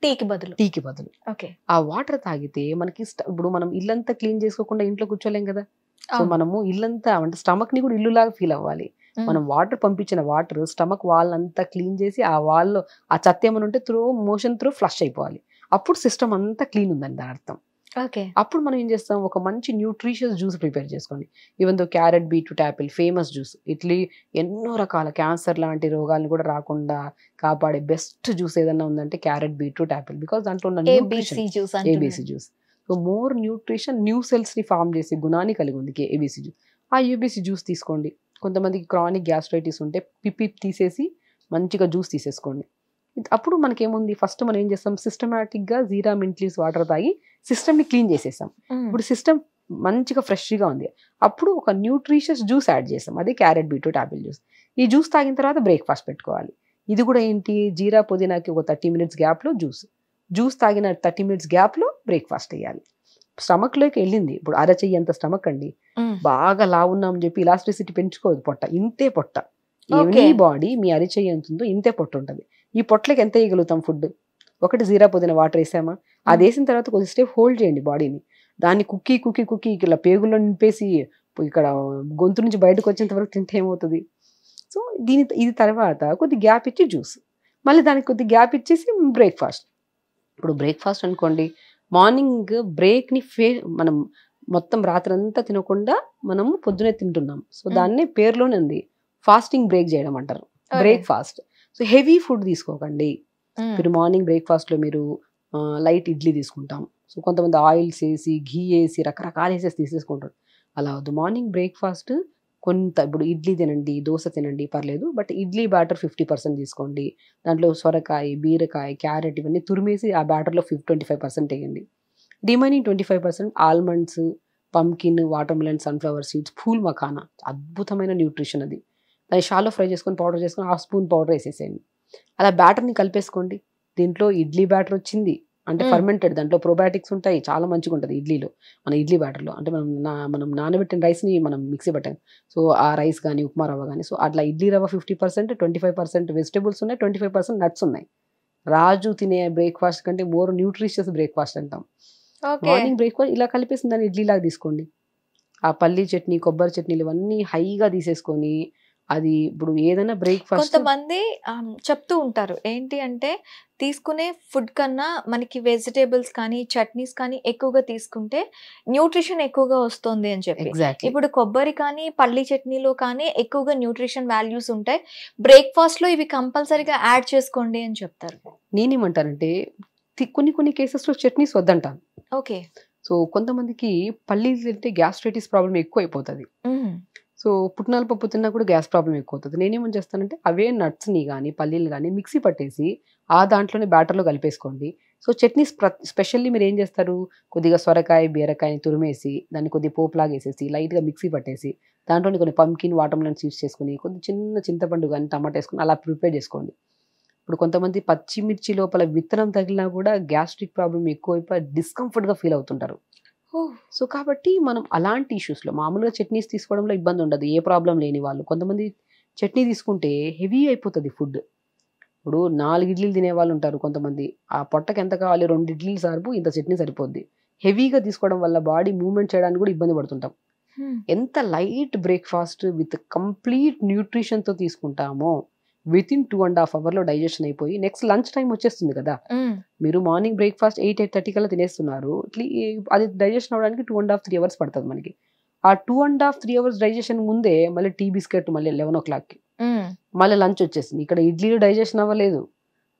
Speaker 2: టీకి బదులు ఆ వాటర్ తాగితే మనకి ఇప్పుడు మనం ఇల్లంతా క్లీన్ చేసుకోకుండా ఇంట్లో కూర్చోలేం కదా. సో మనము ఇల్లంతా అంటే స్టమక్ ని కూడా ఇల్లులాగా ఫీల్ అవ్వాలి. మనం వాటర్ పంపించిన వాటర్ స్టమక్ వాల్ అంతా క్లీన్ చేసి ఆ వాల్లో ఆ చెత్త ఏమైనా ఉంటే మోషన్ త్రూ ఫ్లష్ అయిపోవాలి. అప్పుడు సిస్టమ్ అంతా క్లీన్ ఉందని దాని అర్థం. అప్పుడు మనం ఏం చేస్తాం, ఒక మంచి న్యూట్రిషియస్ జ్యూస్ ప్రిపేర్ చేసుకోండి. Even though carrot, beetroot, apple famous juice. ఇట్లీ ఎన్నో రకాల క్యాన్సర్ లాంటి రోగాలను కూడా రాకుండా కాపాడే బెస్ట్ జ్యూస్ ఏదన్నా ఉందంటే క్యారెట్, బీట్రూట్, యాపిల్. బికాస్ దాంట్లో ఉన్న ABC juice. So more nutrition, new cells ని ఫామ్ చేసే గుణాన్ని కలిగి ఉంది ఏబీసీ జ్యూస్. ఆ ఏబీసీ జ్యూస్ తీసుకోండి. కొంతమందికి క్రానిక్ గ్యాస్ట్రైటిస్ ఉంటే పిప్పి తీసేసి మంచిగా జ్యూస్ తీసేసుకోండి. అప్పుడు మనకేముంది, ఫస్ట్ మనం ఏం చేస్తాం, సిస్టమేటిక్గా జీరా మింట్ లీవ్స్ వాటర్ తాగి సిస్టమ్ని క్లీన్ చేసేసాం. ఇప్పుడు సిస్టమ్ మంచిగా ఫ్రెష్గా ఉంది. అప్పుడు ఒక న్యూట్రిషియస్ జ్యూస్ యాడ్ చేస్తాం, అది క్యారెట్, బీట్రూట్, యాపిల్ జ్యూస్. ఈ జ్యూస్ తాగిన తర్వాత బ్రేక్ఫాస్ట్ పెట్టుకోవాలి. ఇది కూడా ఏంటి, జీరా పుదీనాకి ఒక 30 minutes గ్యాప్లో జ్యూస్ తాగిన 30 minutes గ్యాప్లో బ్రేక్ఫాస్ట్ వేయాలి. స్టమక్లోకి వెళ్ళింది. ఇప్పుడు అరచెయ్యి అంత స్టమక్ అండి, బాగా లావున్నామని చెప్పి ఇలాస్టిసిటీ పెంచుకోవద్దు. పొట్ట ఇంతే పొట్ట, ఎనీ బాడీ మీ అరిచెయ్యి ఎంత ఉందో ఇంతే పొట్ట ఉంటుంది. ఈ పొట్లకి ఎంత వేయగలుగుతాం ఫుడ్? ఒకటి జీరా పుదీనా వాటర్ వేసామా, అది వేసిన తర్వాత కొద్దిసేపు హోల్డ్ చేయండి బాడీని. దాన్ని కుక్కీ ఇలా పేగుల్లో నింపేసి ఇక్కడ గొంతు నుంచి బయటకు వచ్చేంత వరకు తింటే ఏమవుతుంది? సో ఇది తర్వాత కొద్ది గ్యాప్ ఇచ్చి జ్యూస్, మళ్ళీ దానికి కొద్ది గ్యాప్ ఇచ్చేసి బ్రేక్ఫాస్ట్. ఇప్పుడు బ్రేక్ఫాస్ట్ అనుకోండి, మార్నింగ్ బ్రేక్ని మనం మొత్తం రాత్రంతా తినకుండా మనము పొద్దునే తింటున్నాం. సో దాన్ని పేరులోనే ఉంది, ఫాస్టింగ్ బ్రేక్ చేయడం అంటారు, బ్రేక్ఫాస్ట్. సో హెవీ ఫుడ్ తీసుకోకండి. మీరు మార్నింగ్ బ్రేక్ఫాస్ట్లో మీరు లైట్ ఇడ్లీ తీసుకుంటాం. సో కొంతమంది ఆయిల్స్ వేసి, ఘీ వేసి, రకరకాలు వేసేసి తీసేసుకుంటారు. అలా వద్దు. మార్నింగ్ బ్రేక్ఫాస్ట్ కొంత, ఇప్పుడు ఇడ్లీ తినండి, దోశ తినండి పర్లేదు, బట్ ఇడ్లీ బ్యాటర్ 50% తీసుకోండి. దాంట్లో సొరకాయ, బీరకాయ, క్యారెట్ ఇవన్నీ తురిమేసి ఆ బ్యాటర్లో 25% వేయండి. Remaining 25% almonds, pumpkin, watermelon, sunflower seeds, phool makhana, అద్భుతమైన న్యూట్రిషన్ అది. దాన్ని షాలో ఫ్రై చేసుకొని పౌడర్ చేసుకొని 1/2 స్పూన్ పౌడర్ వేసేసేయండి. అలా బ్యాటర్ని కలిపేసుకోండి. దీంట్లో ఇడ్లీ బ్యాటర్ వచ్చింది అంటే ఫర్మెంటెడ్, దాంట్లో ప్రోబయాటిక్స్ ఉంటాయి, చాలా మంచిగా ఉంటుంది ఇడ్లీలో. మన ఇడ్లీ బ్యాటర్లో అంటే మనం నానబెట్టిన రైస్ని మనం మిక్సీ పెట్టాం. సో ఆ రైస్ కానీ, ఉప్మా రవ్వ కానీ, సో అట్లా ఇడ్లీ రవ్వ 50%, 25% వెజిటేబుల్స్ ఉన్నాయి, 25% నట్స్ ఉన్నాయి. రాజు తినే బ్రేక్ఫాస్ట్ కంటే మోర్ న్యూట్రిషియస్ బ్రేక్ఫాస్ట్ అంటాం. మార్నింగ్ బ్రేక్ఫాస్ట్ ఇలా కలిపేసిన దాన్ని ఇడ్లీ లాగా తీసుకోండి. ఆ పల్లీ చట్నీ, కొబ్బరి చట్నీలు ఇవన్నీ హైగా తీసేసుకొని, అది ఇప్పుడు ఏదైనా బ్రేక్ఫాస్ట్.
Speaker 1: కొంతమంది చెప్తూ ఉంటారు ఏంటి అంటే, తీసుకునే ఫుడ్ కన్నా మనకి వెజిటేబుల్స్ కానీ, చట్నీస్ కానీ ఎక్కువగా తీసుకుంటే న్యూట్రిషన్ ఎక్కువగా వస్తుంది అని చెప్పి. ఇప్పుడు కొబ్బరి కానీ, పల్లి చట్నీలో కానీ ఎక్కువగా న్యూట్రిషన్ వాల్యూస్ ఉంటాయి. బ్రేక్ఫాస్ట్ లో ఇవి కంపల్సరీగా యాడ్ చేసుకోండి అని చెప్తారు.
Speaker 2: నేనేమంటానంటే, కొన్ని కేసెస్లో చట్నీస్ వద్దంటాను. సో కొంతమందికి పల్లీలు తింటే గ్యాస్ట్రైటిస్ ప్రాబ్లం ఎక్కువ అయిపోతుంది. సో పుట్నాల పప్పు తిన్నా కూడా గ్యాస్ ప్రాబ్లం ఎక్కువ అవుతుంది. నేనేమని చేస్తానంటే, అవే నట్స్ని కానీ, పల్లీలు కానీ మిక్సీ పట్టేసి ఆ దాంట్లోనే బ్యాటర్లో కలిపేసుకోండి. సో చట్నీస్ స్పెషల్లీ మీరు ఏం చేస్తారు, కొద్దిగా సొరకాయ, బీరకాయని తురిమేసి దాన్ని కొద్దిగా పోపులాగా వేసేసి లైట్గా మిక్సీ పట్టేసి దాంట్లోనే కొన్ని పంకిన్, వాటర్ మిలన్ సీడ్స్ చేసుకుని, కొద్ది చిన్న చింతపండు కానీ, టమాటా వేసుకుని అలా ప్రిపేర్ చేసుకోండి. ఇప్పుడు కొంతమంది పచ్చిమిర్చి లోపల విత్తనం తగిలినా కూడా గ్యాస్ట్రిక్ ప్రాబ్లం ఎక్కువైపోయి డిస్కంఫర్ట్గా ఫీల్ అవుతుంటారు. సో కాబట్టి మనం అలాంటి ఇష్యూస్లో మామూలుగా చట్నీస్ తీసుకోవడంలో ఇబ్బంది ఉండదు, ఏ ప్రాబ్లం లేని వాళ్ళు. కొంతమంది చట్నీ తీసుకుంటే హెవీ అయిపోతుంది ఫుడ్. ఇప్పుడు 4 ఇడ్లీలు తినే వాళ్ళు ఉంటారు కొంతమంది, ఆ పొట్టకి ఎంత కావాలి, 2 ఇడ్లీలు సరిపో, ఇంత చట్నీ సరిపోద్ది. హెవీగా తీసుకోవడం వల్ల బాడీ మూవ్మెంట్ చేయడానికి కూడా ఇబ్బంది పడుతుంటాం. ఎంత లైట్ బ్రేక్ఫాస్ట్ విత్ కంప్లీట్ న్యూట్రిషన్తో తీసుకుంటామో విత్ ఇన్ 2.5 hours డైజెషన్ అయిపోయి నెక్స్ట్ లంచ్ టైం వచ్చేస్తుంది కదా. మీరు మార్నింగ్ బ్రేక్ఫాస్ట్ 8-8:30 కల్లా తినేస్తున్నారు, అది డైజెషన్ అవడానికి 2.5-3 hours పడుతుంది మనకి. ఆ 2.5-3 hours డైజెషన్ ముందే మళ్ళీ టీ బిస్కెట్ మళ్ళీ 11 o'clockకి మళ్ళీ లంచ్ వచ్చేసింది. ఇక్కడ ఇడ్లీలు డైజెషన్ అవ్వలేదు,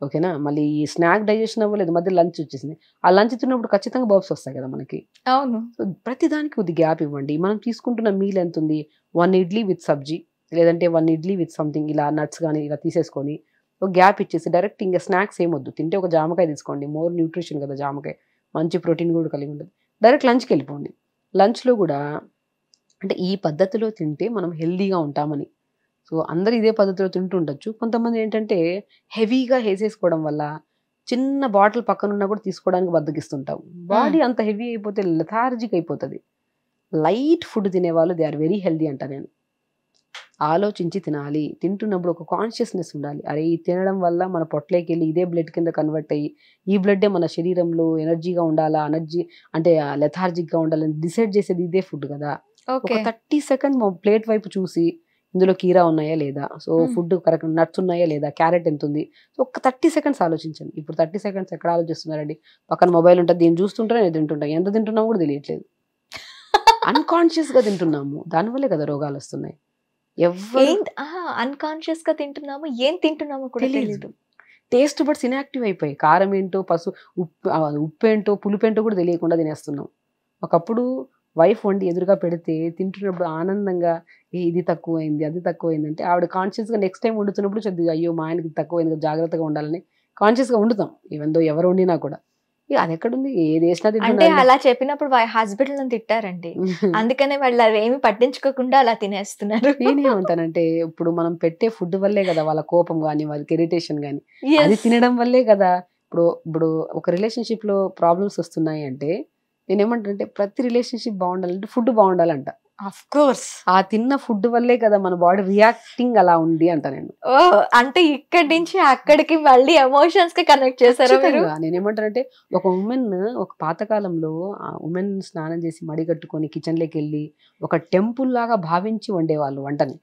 Speaker 2: ఓకేనా, మళ్ళీ ఈ స్నాక్ డైజెషన్ అవ్వలేదు, మధ్య లంచ్ వచ్చేసింది, ఆ లంచ్ తిన్నప్పుడు ఖచ్చితంగా బర్బ్స్ వస్తాయి కదా మనకి.
Speaker 1: అవును.
Speaker 2: సో ప్రతి దానికి కొద్ది గ్యాప్ ఇవ్వండి. మనం తీసుకుంటున్న మీల్ ఎంత ఉంది, 1 ఇడ్లీ విత్ సబ్జీ, లేదంటే 1 ఇడ్లీ విత్ సంథింగ్ ఇలా నట్స్ కానీ ఇలా తీసేసుకొని ఒక గ్యాప్ ఇచ్చేసి డైరెక్ట్ ఇంకా స్నాక్స్ ఏమొద్దు. తింటే ఒక జామకాయ తీసుకోండి, మోర్ న్యూట్రిషన్ కదా జామకాయ, మంచి ప్రోటీన్ కూడా కలిగి ఉంటుంది. డైరెక్ట్ లంచ్కి వెళ్ళిపోండి. లంచ్లో కూడా అంటే ఈ పద్ధతిలో తింటే మనం హెల్దీగా ఉంటామని. సో అందరూ ఇదే పద్ధతిలో తింటూ ఉండొచ్చు. కొంతమంది ఏంటంటే హెవీగా వేసేసుకోవడం వల్ల చిన్న బాటిల్ పక్కనున్నా కూడా తీసుకోవడానికి బద్దకిస్తుంటాం. బాడీ అంత హెవీ అయిపోతే లెథార్జిక్ అయిపోతుంది. లైట్ ఫుడ్ తినేవాళ్ళు దే ఆర్ వెరీ హెల్దీ అంట నేను. ఆలోచించి తినాలి. తింటున్నప్పుడు ఒక కాన్షియస్నెస్ ఉండాలి. అరే ఈ తినడం వల్ల మన పొట్టలోకి వెళ్ళి ఇదే బ్లడ్ కింద కన్వర్ట్ అయ్యి ఈ బ్లడ్డే మన శరీరంలో ఎనర్జీగా ఉండాలా, ఎనర్జీ అంటే లెథార్జిక్గా ఉండాలని డిసైడ్ చేసేది ఇదే ఫుడ్ కదా. ఒక 30 సెకండ్ ప్లేట్ వైపు చూసి ఇందులో కీరా ఉన్నాయా లేదా, సో ఫుడ్ కరెక్ట్ నట్స్ ఉన్నాయా లేదా, క్యారెట్ ఎంత ఉంది, సో ఒక 30 సెకండ్స్ ఆలోచించండి. ఇప్పుడు 30 సెకండ్స్ ఎక్కడ ఆలోచిస్తున్నారండి? పక్కన మొబైల్ ఉంటుంది, దీన్ని చూస్తుంటే నేను తింటుంటాను, ఎంత తింటున్నాము కూడా తెలియట్లేదు. అన్కాన్షియస్గా తింటున్నాము, దానివల్లే కదా రోగాలు వస్తున్నాయి.
Speaker 1: అన్కాన్షియస్ గా తింటున్నాము, ఏం తింటున్నామో కూడా తెలియదు.
Speaker 2: టేస్ట్ బడ్స్ ఇన్యాక్టివ్ అయిపోయి కారం ఏంటో ఉప్పు ఏంటో పులుపు ఏంటో కూడా తెలియకుండా తినేస్తున్నాం. ఒకప్పుడు వైఫ్ వండి ఎదురుగా పెడితే తింటున్నప్పుడు ఆనందంగా ఇది తక్కువైంది అది తక్కువైంది అంటే ఆవిడ కాన్షియస్గా నెక్స్ట్ టైం వండుతున్నప్పుడు చదివి అయ్యో మా ఆయనకి తక్కువైంది జాగ్రత్తగా ఉండాలని కాన్షియస్గా వండుతాం. ఈవెన్ దో ఎవరు వండినా కూడా ఇక అది ఎక్కడుంది, ఏది వేసినా
Speaker 1: అంటే అలా చెప్పినప్పుడు హస్బెండ్ తిట్టారండి, అందుకనే వాళ్ళు అవి ఏమి పట్టించుకోకుండా అలా తినేస్తున్నారు.
Speaker 2: నేనేమంటానంటే ఇప్పుడు మనం పెట్టే ఫుడ్ వల్లే కదా వాళ్ళ కోపం కానీ వాళ్ళకి ఇరిటేషన్ కానీ అది తినడం వల్లే కదా. ఇప్పుడు ఒక రిలేషన్షిప్ లో ప్రాబ్లమ్స్ వస్తున్నాయి అంటే నేనేమంటానంటే ప్రతి రిలేషన్షిప్ బాగుండాలంటే ఫుడ్ బాగుండాలంట.
Speaker 1: ఆఫ్ కోర్స్
Speaker 2: ఆ తిన్న ఫుడ్ వల్లే కదా మన బాడీ రియాక్టింగ్ అలా ఉంది అంట నేను.
Speaker 1: అంటే ఇక్కడి నుంచి అక్కడికి మళ్ళీ ఎమోషన్స్ కి కనెక్ట్ చేశారు మీరు.
Speaker 2: నేనేమంటానంటే ఒక ఉమెన్ ఒక పాతకాలంలో ఉమెన్ స్నానం చేసి మడి కట్టుకొని కిచెన్ లోకి వెళ్ళి ఒక టెంపుల్ లాగా భావించి వండేవాళ్ళు వంటని.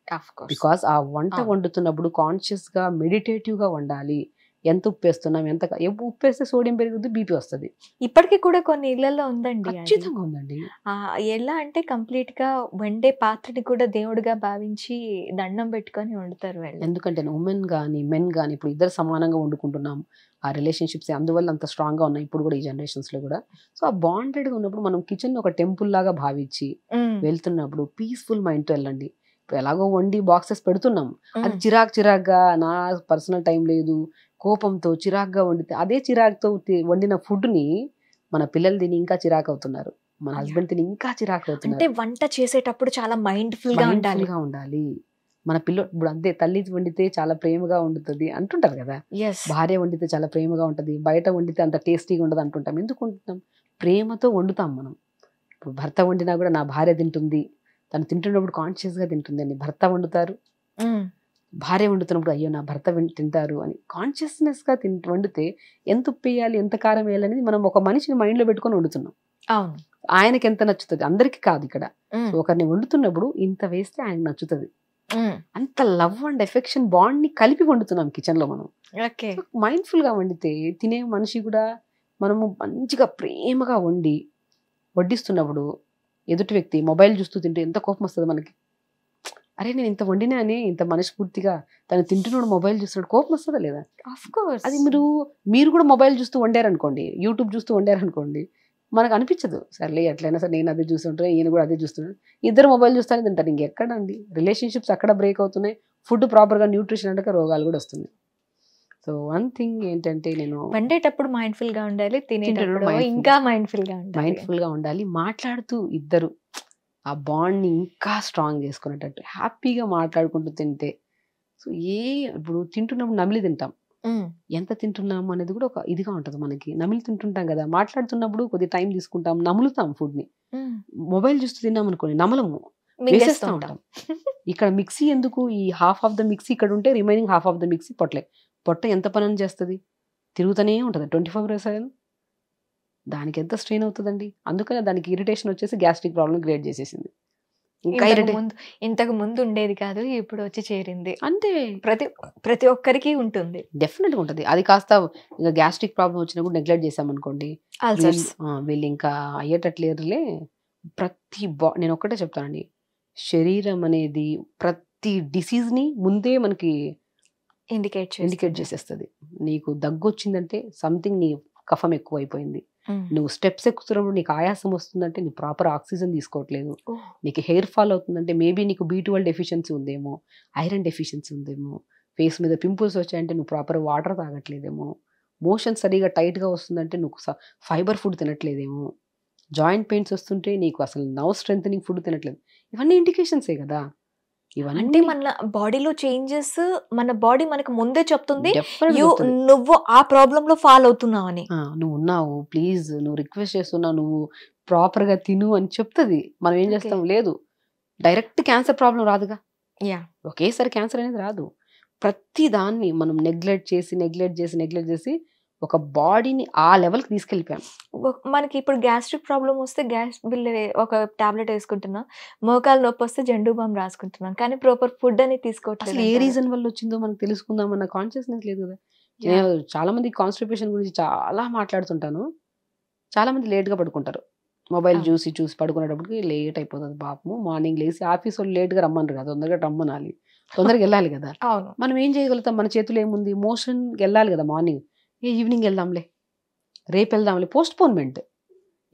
Speaker 2: బికాస్ ఆ వంట వండుతున్నప్పుడు కాన్షియస్ గా మెడిటేటివ్ గా వండాలి. ఎంత ఉప్పు వేస్తున్నాం, ఉప్పు వేస్తే సోడియం పెరుగుద్ది, బీపీ వస్తుంది.
Speaker 1: ఇప్పటికీ కూడా కొన్ని ఇళ్లలో ఉందండి,
Speaker 2: ఖచ్చితంగా ఉందండి.
Speaker 1: ఎలా అంటే కంప్లీట్ గా వండే పాత్రని కూడా దేవుడిగా భావించి దండం పెట్టుకొని వండుతారు వాళ్ళు.
Speaker 2: ఎందుకంటే ఉమెన్ కానీ మెన్ కానీ ఇప్పుడు ఇద్దరు సమానంగా వండుకుంటున్నాం. ఆ రిలేషన్షిప్స్ అందువల్ల అంత స్ట్రాంగ్ గా ఉన్నాయి ఇప్పుడు కూడా ఈ జనరేషన్స్ లో కూడా. సో ఆ బాండెడ్ గా ఉన్నప్పుడు మనం కిచెన్ ఒక టెంపుల్ లాగా భావించి వెళ్తున్నప్పుడు పీస్ఫుల్ మైండ్ తో వెళ్ళండి. ఇప్పుడు ఎలాగో వండి బాక్సెస్ పెడుతున్నాం, అది చిరాగ్గా నా పర్సనల్ టైం లేదు కోపంతో చిరాగ్గా వండితే అదే చిరాకుతో వండిన ఫుడ్ ని మన పిల్లలు తిని ఇంకా చిరాకు అవుతున్నారు, మన హస్బెండ్ తిని ఇంకా చిరాకు అవుతున్నారు.
Speaker 1: అంటే వంట చేసేటప్పుడు చాలా మైండ్ఫుల్ గా
Speaker 2: ఉండాలి. మన పిల్లలు ఇప్పుడు అంతే, తల్లి వండితే చాలా ప్రేమగా వండుతుంది అంటుంటారు కదా, భార్య వండితే చాలా ప్రేమగా ఉంటుంది, బయట వండితే అంత టేస్టీగా ఉండదు అంటుంటాం. ఎందుకు వండుతాం? ప్రేమతో వండుతాం మనం. ఇప్పుడు భర్త వండినా కూడా నా భార్య తింటుంది, తను తింటున్నప్పుడు కాన్షియస్ గా తింటుంది అని భర్త వండుతారు. భార్య వండుతున్నప్పుడు అయ్యో నా భర్త తింటారు అని కాన్షియస్నెస్ గా వండితే ఎంత ఉప్పు వేయాలి ఎంత కారం వేయాలి అనేది మనం ఒక మనిషిని మైండ్ లో పెట్టుకొని వండుతున్నాం. ఆయనకి ఎంత నచ్చుతుంది అందరికి కాదు ఇక్కడ. ఒకరిని వండుతున్నప్పుడు ఇంత వేస్తే ఆయనకు నచ్చుతుంది, అంత లవ్ అండ్ ఎఫెక్షన్ బాండ్ ని కలిపి వండుతున్నాం కిచెన్ లో మనం. మైండ్ఫుల్ గా వండితే తినే మనిషి కూడా మనము మంచిగా ప్రేమగా వడ్డిస్తున్నప్పుడు ఎదుటి వ్యక్తి మొబైల్ చూస్తూ తింటే ఎంత కోపం వస్తుంది మనకి. అరే నేను ఇంత వండినా అని ఇంత మనస్ఫూర్తిగా తను తింటున్నాడు మొబైల్ చూస్తున్నాడు, కోపం వస్తుందా లేదా? అది మీరు కూడా మొబైల్ చూస్తూ వండారనుకోండి, యూట్యూబ్ చూస్తూ వండారనుకోండి, మనకు అనిపించదు సర్లే ఎట్లయినా సరే నేను అదే చూస్తుంటాను ఈయన కూడా అదే చూస్తున్నాడు, ఇద్దరు మొబైల్ చూస్తానే తింటారు. ఇంకెక్కడండి రిలేషన్షిప్స్ అక్కడ బ్రేక్ అవుతున్నాయి, ఫుడ్ ప్రాపర్గా న్యూట్రిషన్ అంటే రోగాలు కూడా వస్తున్నాయి. సో వన్ థింగ్ ఏంటంటే నేను
Speaker 1: వండేటప్పుడు మైండ్ఫుల్ గా ఉండాలి, తినేటప్పుడు ఇంకా మైండ్ఫుల్ గా ఉండాలి.
Speaker 2: మాట్లాడుతూ ఇద్దరు ఆ బాండ్ని ఇంకా స్ట్రాంగ్ చేసుకునేటట్టు హ్యాపీగా మాట్లాడుకుంటూ తింటే. సో ఇప్పుడు తింటున్నప్పుడు నమిలి తింటాం, ఎంత తింటున్నాము అనేది కూడా ఒక ఇదిగా ఉంటుంది మనకి. నమిలి తింటుంటాం కదా, మాట్లాడుతున్నప్పుడు కొద్ది టైం తీసుకుంటాం, నములుతాం ఫుడ్ని. మొబైల్ చూస్తూ తిన్నాం అనుకోండి నమలము, వేసేస్తూ ఉంటాం. ఇక్కడ మిక్సీ ఎందుకు, ఈ హాఫ్ ఆఫ్ ద మిక్సీ ఇక్కడ ఉంటే remaining half of the mixie పొట్ట ఎంత పని చేస్తుంది, తిరుగుతూనే ఉంటుంది 24/7. దానికి ఎంత స్ట్రెయిన్ అవుతుందండి. అందుకనే దానికి ఇరిటేషన్ వచ్చేసి గ్యాస్ట్రిక్ ప్రాబ్లం క్రియేట్ చేసేసింది.
Speaker 1: ఇంతకు ముందు ఉండేది కాదు, ఇప్పుడు వచ్చి చేరింది.
Speaker 2: అంటే
Speaker 1: ప్రతి ఒక్కరికి ఉంటుంది,
Speaker 2: డెఫినెట్గా ఉంటుంది. అది కాస్త ఇంకా గ్యాస్ట్రిక్ ప్రాబ్లం వచ్చినప్పుడు నెగ్లెక్ట్ చేసామనుకోండి, వీళ్ళు ఇంకా అయ్యేటట్లేరులే. నేను ఒక్కటే చెప్తానండి, శరీరం అనేది ప్రతి డిసీజ్ని ముందే మనకి ఇండికేట్ చేసేస్తుంది. నీకు దగ్గు వచ్చిందంటే సంథింగ్ నీ కఫం ఎక్కువ అయిపోయింది. నువ్వు స్టెప్స్ ఎక్కుతున్నప్పుడు నీకు ఆయాసం వస్తుందంటే నీ ప్రాపర్ ఆక్సిజన్ తీసుకోవట్లేదు. నీకు హెయిర్ ఫాల్ అవుతుందంటే మేబీ నీకు B12 డెఫిషియన్సీ ఉందేమో, ఐరన్ డెఫిషియన్సీ ఉందేమో, ఫేస్ మీద పింపుల్స్ వచ్చాయంటే నువ్వు ప్రాపర్ వాటర్ తాగట్లేదేమో, మోషన్ సరిగా టైట్గా వస్తుందంటే నువ్వు ఫైబర్ ఫుడ్ తినట్లేదేమో, జాయింట్ పెయిన్స్ వస్తుంటే నీకు అసలు నర్వ్ స్ట్రెంథనింగ్ ఫుడ్ తినట్లేదు. ఇవన్నీ ఇండికేషన్సే కదా.
Speaker 1: అంటే
Speaker 2: ఇవన్నీ
Speaker 1: మన బాడీలో చేంజెస్ మన బాడీ మనకు ముందే చెప్తుంది
Speaker 2: definitely
Speaker 1: యు
Speaker 2: చెప్తుంది.
Speaker 1: నువ్వు ఆ ప్రాబ్లం లో ఫాల్ అవుతున్నావు అని.
Speaker 2: నువ్వు ఉన్నావు, ప్లీజ్ నువ్వు రిక్వెస్ట్ చేస్తున్నావు, నువ్వు ప్రాపర్గా తిను అని చెప్తుంది. మనం ఏం చేస్తాం, లేదు డైరెక్ట్ క్యాన్సర్ ప్రాబ్లం రాదుగా, ఒకేసారి క్యాన్సర్ అనేది రాదు. ప్రతి దాన్ని మనం నెగ్లెక్ట్ చేసి ఒక బాడీని ఆ లెవెల్కి తీసుకెళ్ళిపోయాం.
Speaker 1: మనకి ఇప్పుడు గ్యాస్ట్రిక్ ప్రాబ్లం వస్తే గ్యాస్ బిల్ ఒక టాబ్లెట్ వేసుకుంటున్నాం, మోకాలు నొప్పి వస్తే జండు బామ్ రాసుకుంటున్నాం, కానీ ప్రాపర్ ఫుడ్ అని
Speaker 2: అసలు
Speaker 1: తీసుకోవట్లేదు
Speaker 2: ఏ
Speaker 1: అంటారు.
Speaker 2: రీజన్ వల్ల వచ్చిందో మనం తెలుసుకుందాం అన్న కాన్షియస్నెస్ లేదు కదా.
Speaker 1: Yeah.
Speaker 2: నేను చాలా మంది కాన్స్టిపేషన్ గురించి చాలా మాట్లాడుతుంటాను. చాలా మంది లేట్గా పడుకుంటారు, మొబైల్
Speaker 1: అవును.
Speaker 2: చూసి పడుకునేటప్పటికి లేట్ అయిపోతుంది పాపము. మార్నింగ్ లేసి ఆఫీస్ వాళ్ళు లేట్గా రమ్మన్నారు కదా, తొందరగా రమ్మనాలి, తొందరగా వెళ్ళాలి కదా.
Speaker 1: అవును.
Speaker 2: మనం ఏం చేయగలుగుతాం, మన చేతిలో ఏముంది, మోషన్కి వెళ్ళాలి కదా మార్నింగ్, ఈవినింగ్ వెళ్దాంలే, రేపు వెళ్దాంలే, పోస్ట్ పోన్మెంట్.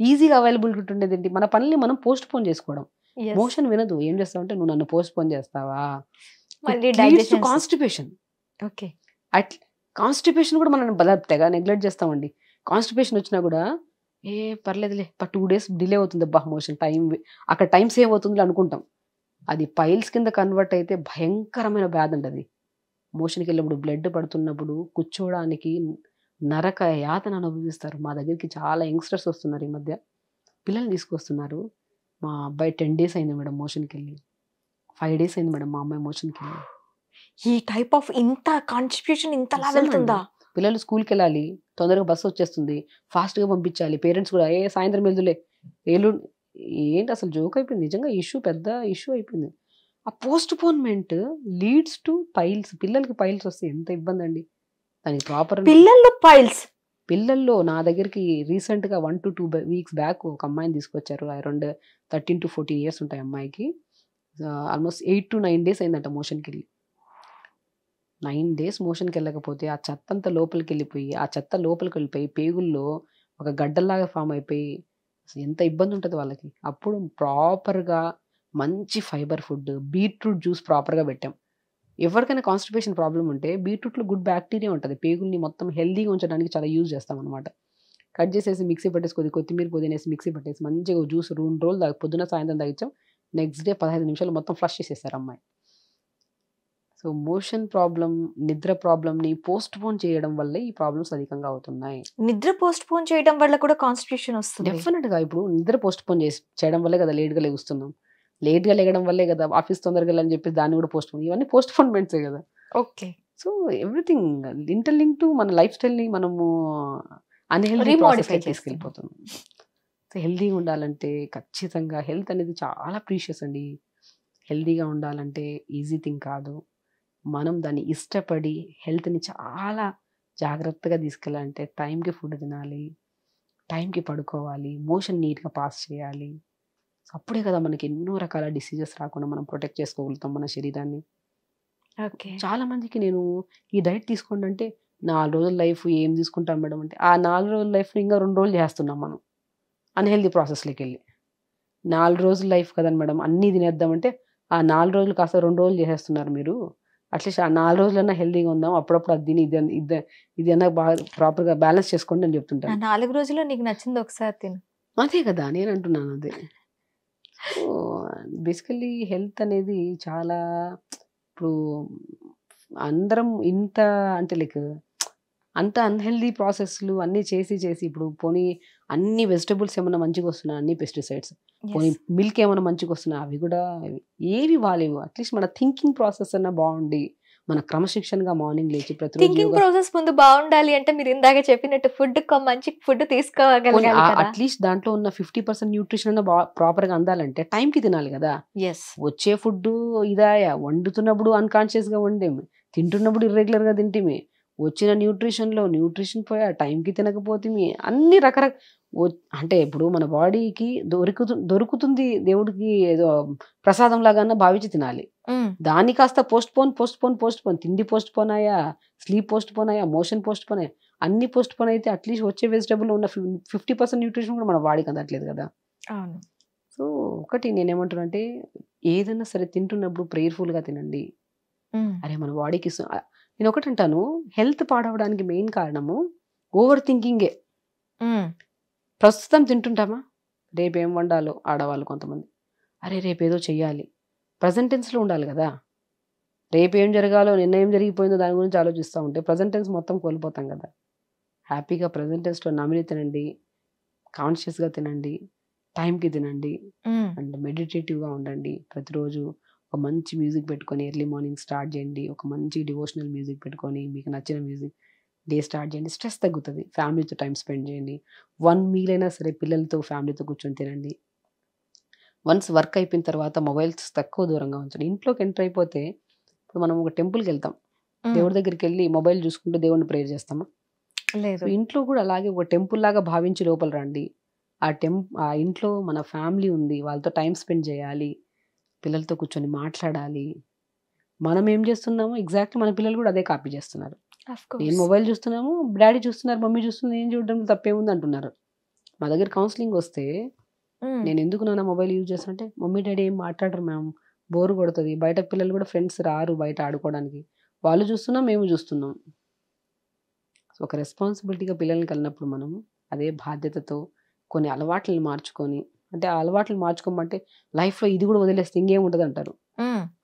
Speaker 2: ఈజీగా అవైలబిలిటీ ఉండేది ఏంటి, మన పనులు మనం పోస్ట్ పోన్ చేసుకోవడం.
Speaker 1: Yes.
Speaker 2: మోషన్ వినదు, ఏం చేస్తావంటే నువ్వు నన్ను పోస్ట్ పోన్ చేస్తావా,
Speaker 1: మళ్ళీ digestion.
Speaker 2: కాన్స్టిపేషన్.
Speaker 1: ఓకే.
Speaker 2: కాన్స్టిపేషన్ కూడా మనం తెగ నెగ్లెక్ట్ చేస్తామండి. కాన్స్టిపేషన్ వచ్చినా కూడా పర్లేదులే 2 days డిలే అవుతుంది, అబ్బా మోషన్ టైం అక్కడ టైం సేవ్ అవుతుంది అనుకుంటాం. అది పైల్స్ కింద కన్వర్ట్ అయితే భయంకరమైన బ్యాధ్ అండి అది. మోషన్కి వెళ్ళినప్పుడు బ్లడ్ పడుతున్నప్పుడు కూర్చోవడానికి నరక యాతన అనుభవిస్తారు. మా దగ్గరికి చాలా యంగ్స్టర్స్ వస్తున్నారు ఈ మధ్య, పిల్లల్ని తీసుకొస్తున్నారు. మా అబ్బాయి 10 days అయింది మేడం మోషన్కి వెళ్ళి, 5 days అయింది మేడం మా అమ్మాయి మోషన్కి వెళ్ళి.
Speaker 1: ఈ టైప్ ఆఫ్ ఇంత కాన్స్టిట్యూషన్ ఇంతలా
Speaker 2: అసలు
Speaker 1: వెళ్తుందా?
Speaker 2: పిల్లలు స్కూల్కి వెళ్ళాలి, తొందరగా బస్సు వచ్చేస్తుంది, ఫాస్ట్గా పంపించాలి. పేరెంట్స్ కూడా సాయంత్రం వెళ్తులే ఏంటి అసలు జోక్ అయిపోయింది నిజంగా. పెద్ద ఇష్యూ అయిపోయింది. ఆ పోస్ట్ పోన్మెంట్ లీడ్స్ టు పైల్స్. పిల్లలకి పైల్స్ వస్తే ఎంత ఇబ్బంది అండి. దానికి ప్రాపర్
Speaker 1: పిల్లల్లో పైల్స్.
Speaker 2: పిల్లల్లో నా దగ్గరికి రీసెంట్గా 1 to 2 weeks బ్యాక్ ఒక అమ్మాయిని తీసుకొచ్చారు. అరౌండ్ 13 to 14 years ఉంటాయి అమ్మాయికి. ఆల్మోస్ట్ 8 to 9 days అయిందంట మోషన్కి వెళ్ళి. 9 days మోషన్కి వెళ్ళకపోతే ఆ చెత్త అంతా లోపలికి వెళ్ళిపోయి పేగుల్లో ఒక గడ్డల్లాగా ఫామ్ అయిపోయి అసలు ఎంత ఇబ్బంది ఉంటుంది వాళ్ళకి. అప్పుడు ప్రాపర్గా మంచి ఫైబర్ ఫుడ్, బీట్రూట్ జ్యూస్ ప్రాపర్గా పెట్టాం. ఎవరికైనా కాన్స్టిపేషన్ ప్రాబ్లం ఉంటే బీట్రూట్లో గుడ్ బ్యాక్టీరియా ఉంటుంది, పేగుల్ని మొత్తం హెల్దీగా ఉంచడానికి చాలా యూజ్ చేస్తాం అనమాట. కట్ చేసేసి మిక్సీ పట్టేసి కొత్తిమీర పుదీనేసి మిక్సీ పట్టేసి మంచిగా జ్యూస్ 2 రోజులు పొద్దున సాయంత్రం తాగించాం. నెక్స్ట్ డే 15 నిమిషాలు మొత్తం ఫ్లష్ చేసేస్తారు అమ్మాయి. సో మోషన్ ప్రాబ్లం, నిద్ర ప్రాబ్లంని పోస్ట్ పోన్ చేయడం వల్లే ఈ ప్రాబ్లమ్స్ అధికంగా అవుతున్నాయి.
Speaker 1: నిద్ర పోస్ట్ పోన్ చేయడం వల్ల కూడా కాన్స్టిట్యూషన్ వస్తుంది.
Speaker 2: డెఫినెట్గా ఇప్పుడు నిద్ర పోస్ట్ పోన్ చేయడం వల్లే కదా లేట్గా లెగుస్తున్నాం, లేట్గా లేగడం వల్లే కదా ఆఫీస్ తొందరగా వెళ్ళని చెప్పి దాన్ని కూడా పోస్ట్ పోన్, ఇవన్నీ పోస్ట్ పోన్మెంట్సే కదా.
Speaker 1: Okay.
Speaker 2: So everything interlink to మన లైఫ్ స్టైల్ని మనము అన్హెల్దీ ప్రాసెస్కి తీసుకెళ్ళిపోతున్నాం. సో హెల్దీగా ఉండాలంటే ఖచ్చితంగా హెల్త్ అనేది చాలా ప్రీషియస్ అండి. హెల్దీగా ఉండాలంటే ఈజీ థింగ్ కాదు. మనం దాన్ని ఇష్టపడి హెల్త్ని చాలా జాగ్రత్తగా తీసుకెళ్ళాలంటే టైంకి ఫుడ్ తినాలి, టైంకి పడుకోవాలి, మోషన్ నీట్గా పాస్ చేయాలి. అప్పుడే కదా మనకి ఎన్నో రకాల డిసీజెస్ రాకుండా మనం ప్రొటెక్ట్ చేసుకోగలుగుతాం మన శరీరాన్ని.
Speaker 1: ఓకే.
Speaker 2: చాలా మందికి నేను ఈ డైట్ తీసుకోండి అంటే 4 రోజుల లైఫ్ ఏం తీసుకుంటాం మేడం అంటే, ఆ 4 రోజుల లైఫ్ ఇంకా 2 రోజులు చేస్తున్నాం మనం అన్హెల్దీ ప్రాసెస్లోకి వెళ్ళి. 4 రోజుల లైఫ్ కదండి మేడం అన్నీ తినేద్దామంటే ఆ 4 రోజులు కాస్త 2 రోజులు చేసేస్తున్నారు మీరు. అట్లీస్ట్ ఆ 4 రోజులన్నా హెల్దీగా ఉందాం, అప్పుడప్పుడు అది తిని ఇది అన్నా బాగా ప్రాపర్గా బ్యాలెన్స్ చేసుకోండి అని చెప్తుంటాను.
Speaker 1: 4 రోజుల్లో నీకు నచ్చింది ఒకసారి తిను.
Speaker 2: అదే కదా నేను అంటున్నాను. అదే సో బేసికల్లీ హెల్త్ అనేది చాలా, ఇప్పుడు అందరం ఇంత అంటే లైక్ అంత అన్హెల్దీ ప్రాసెస్లు అన్నీ చేసి ఇప్పుడు పోనీ అన్ని వెజిటబుల్స్ ఏమైనా మంచిగా వస్తున్నాయి, అన్ని పెస్టిసైడ్స్, పోనీ మిల్క్ ఏమైనా మంచిగా వస్తున్నాయి, అవి కూడా ఏవి బాగాలేవు. అట్లీస్ట్ మన థింకింగ్ ప్రాసెస్ అన్నా బాగుండి మన క్రమశిక్షణగా మార్నింగ్ లేచి ప్రతిరోజు
Speaker 1: థింకింగ్ ప్రాసెస్ ముందు బాగుండాలి అంటే మీరు ఇందాక చెప్పినట్టు ఫుడ్ మంచి ఫుడ్ తీసుకోగలగాలి కదా.
Speaker 2: అట్లీస్ట్ దాంట్లో ఉన్న 50% న్యూట్రిషన్ అన్న ప్రాపర్గా అందాలంటే టైంకి తినాలి కదా. వచ్చే ఫుడ్ ఇదాయా వండుతున్నప్పుడు అన్కాన్షియస్గా వండేమి, తింటున్నప్పుడు ఇర్రెగ్యులర్గా తింటేమి, వచ్చిన న్యూట్రిషన్ పోయా, టైంకి తినకపోతే అన్ని అంటే ఇప్పుడు మన బాడీకి దొరుకుతుంది దేవుడికి ఏదో ప్రసాదం లాగా భావించి తినాలి. దాన్ని కాస్త పోస్ట్ పోన్ తిండి పోస్ట్ పోన్ అయ్యా, స్లీప్ పోస్ట్ పోన్ అయ్యా, మోషన్ పోస్ట్ పోన్ అయ్యా, అన్ని పోస్ట్ పోన్ అయితే అట్లీస్ట్ వచ్చే వెజిటబుల్ ఉన్న 50% న్యూట్రిషన్ కూడా మన బాడీకి అందట్లేదు కదా. సో ఒకటి నేనేమంటున్నా అంటే ఏదైనా సరే తింటున్నప్పుడు ప్రేయర్ఫుల్గా తినండి. అరే మన బాడీకి నేను ఒకటి అంటాను, హెల్త్ పాడవడానికి మెయిన్ కారణము ఓవర్ థింకింగే. ప్రస్తుతం తింటుంటామా, రేపు ఏం వండాలో ఆడవాళ్ళు కొంతమంది, అరే రేపు ఏదో చెయ్యాలి, ప్రజెంట్ టెన్స్లో ఉండాలి కదా. రేపు ఏం జరగాలో, నిన్న ఏం జరిగిపోయిందో దాని గురించి ఆలోచిస్తూ ఉంటే ప్రజెంట్ టెన్స్ మొత్తం కోల్పోతాం కదా. హ్యాపీగా ప్రజెంట్ టెన్స్లో నమిలి తినండి, కాన్షియస్గా తినండి, టైంకి తినండి, అండ్ మెడిటేటివ్గా ఉండండి. ప్రతిరోజు ఒక మంచి మ్యూజిక్ పెట్టుకొని ఎర్లీ మార్నింగ్ స్టార్ట్ చేయండి. ఒక మంచి డివోషనల్ మ్యూజిక్ పెట్టుకొని మీకు నచ్చిన మ్యూజిక్ డే స్టార్ట్ చేయండి. స్ట్రెస్ తగ్గుతుంది. ఫ్యామిలీతో టైం స్పెండ్ చేయండి. 1 మీల్ అయినా సరే పిల్లలతో ఫ్యామిలీతో కూర్చొని తినండి. వన్స్ వర్క్ అయిపోయిన తర్వాత మొబైల్స్ తక్కువ దూరంగా ఉంచండి. ఇంట్లోకి ఎంటర్ అయిపోతే ఇప్పుడు మనం ఒక టెంపుల్కి వెళ్తాం, దేవుడి దగ్గరికి వెళ్ళి మొబైల్ చూసుకుంటూ దేవుడిని ప్రేయర్ చేస్తామా?
Speaker 1: లేదు.
Speaker 2: ఇంట్లో కూడా అలాగే ఒక టెంపుల్ లాగా భావించి లోపల రండి. ఆ ఇంట్లో మన ఫ్యామిలీ ఉంది, వాళ్ళతో టైం స్పెండ్ చేయాలి, పిల్లలతో కూర్చొని మాట్లాడాలి. మనం ఏం చేస్తున్నామో ఎగ్జాక్ట్లీ మన పిల్లలు కూడా అదే కాపీ చేస్తున్నారు. నేను మొబైల్ చూస్తున్నాము, డాడీ చూస్తున్నారు, మమ్మీ చూస్తున్నారు, నేను చూడడం తప్పేముంది అంటున్నారు. మా దగ్గర కౌన్సిలింగ్ వస్తే నేను ఎందుకు నాన్న మొబైల్ యూజ్ చేస్తానంటే, మమ్మీ డాడీ ఏం మాట్లాడరు మ్యామ్, బోర్ కొడుతుంది, బయట పిల్లలు కూడా ఫ్రెండ్స్ రారు బయట ఆడుకోవడానికి, వాళ్ళు చూస్తున్నాం మేము చూస్తున్నాం. సో ఒక రెస్పాన్సిబిలిటీగా పిల్లల్ని కలిగినప్పుడు మనం అదే బాధ్యతతో కొన్ని అలవాట్లను మార్చుకొని, అంటే ఆ అలవాట్లు మార్చుకోమంటే లైఫ్లో ఇది కూడా వదిలేస్తే ఇంకేం ఉంటుంది అంటారు.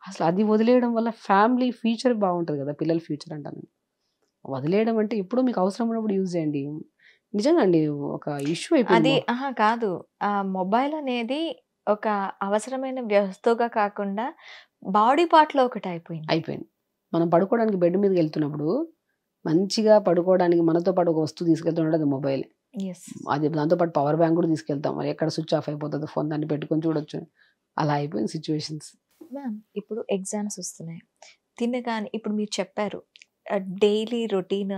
Speaker 2: అసలు అది వదిలేయడం వల్ల ఫ్యామిలీ ఫ్యూచర్ బాగుంటుంది కదా, పిల్లల ఫ్యూచర్ అంటాను. వదిలేయడం అంటే ఎప్పుడో మీకు అవసరం ఉన్నప్పుడు యూజ్ చేయండి. నిజంగా అండి ఒక ఇష్యూ అయిపోయింది.
Speaker 1: అది కాదు, ఆ మొబైల్ అనేది ఒక అవసరమైన వస్తువుగా కాకుండా బాడీ పార్ట్ లో ఒకటి అయిపోయింది.
Speaker 2: మనం పడుకోవడానికి బెడ్ మీదకి వెళ్తున్నప్పుడు మంచిగా పడుకోవడానికి మనతో పాటు ఒక వస్తువు తీసుకెళ్తున్నాడు, అది మొబైల్. అది దాంతోపాటు పవర్ బ్యాంక్ కూడా తీసుకెళ్తాం, మరి ఎక్కడ స్విచ్ ఆఫ్ అయిపోతుంది ఫోన్, దాన్ని పెట్టుకొని చూడొచ్చు. అలా అయిపోయింది సిచ్యువేషన్స్.
Speaker 1: మ్యామ్ ఇప్పుడు ఎగ్జామ్స్ వస్తున్నాయి, తినగానే ఇప్పుడు మీరు చెప్పారు డైలీ రొటీన్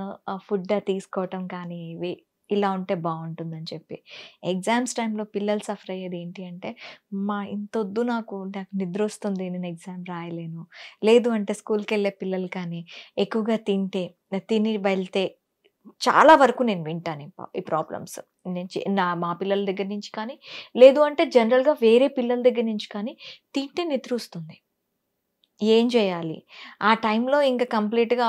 Speaker 1: ఫుడ్ తీసుకోవటం కానీ ఇవి ఇలా ఉంటే బాగుంటుందని చెప్పి. ఎగ్జామ్స్ టైంలో పిల్లలు సఫర్ అయ్యేది ఏంటి అంటే, ఇంతొద్దు నాకు నిద్ర వస్తుంది, నేను ఎగ్జామ్ రాయలేను. లేదు అంటే స్కూల్కి వెళ్ళే పిల్లలు కానీ ఎక్కువగా తిని వెళ్తే చాలా వరకు నేను వింటాను ఈ ప్రాబ్లమ్స్ మా పిల్లల దగ్గర నుంచి కానీ, లేదు అంటే జనరల్గా వేరే పిల్లల దగ్గర నుంచి కానీ, తింటే నిద్ర వస్తుంది, ఏం చేయాలి? ఆ టైంలో ఇంకా కంప్లీట్‌గా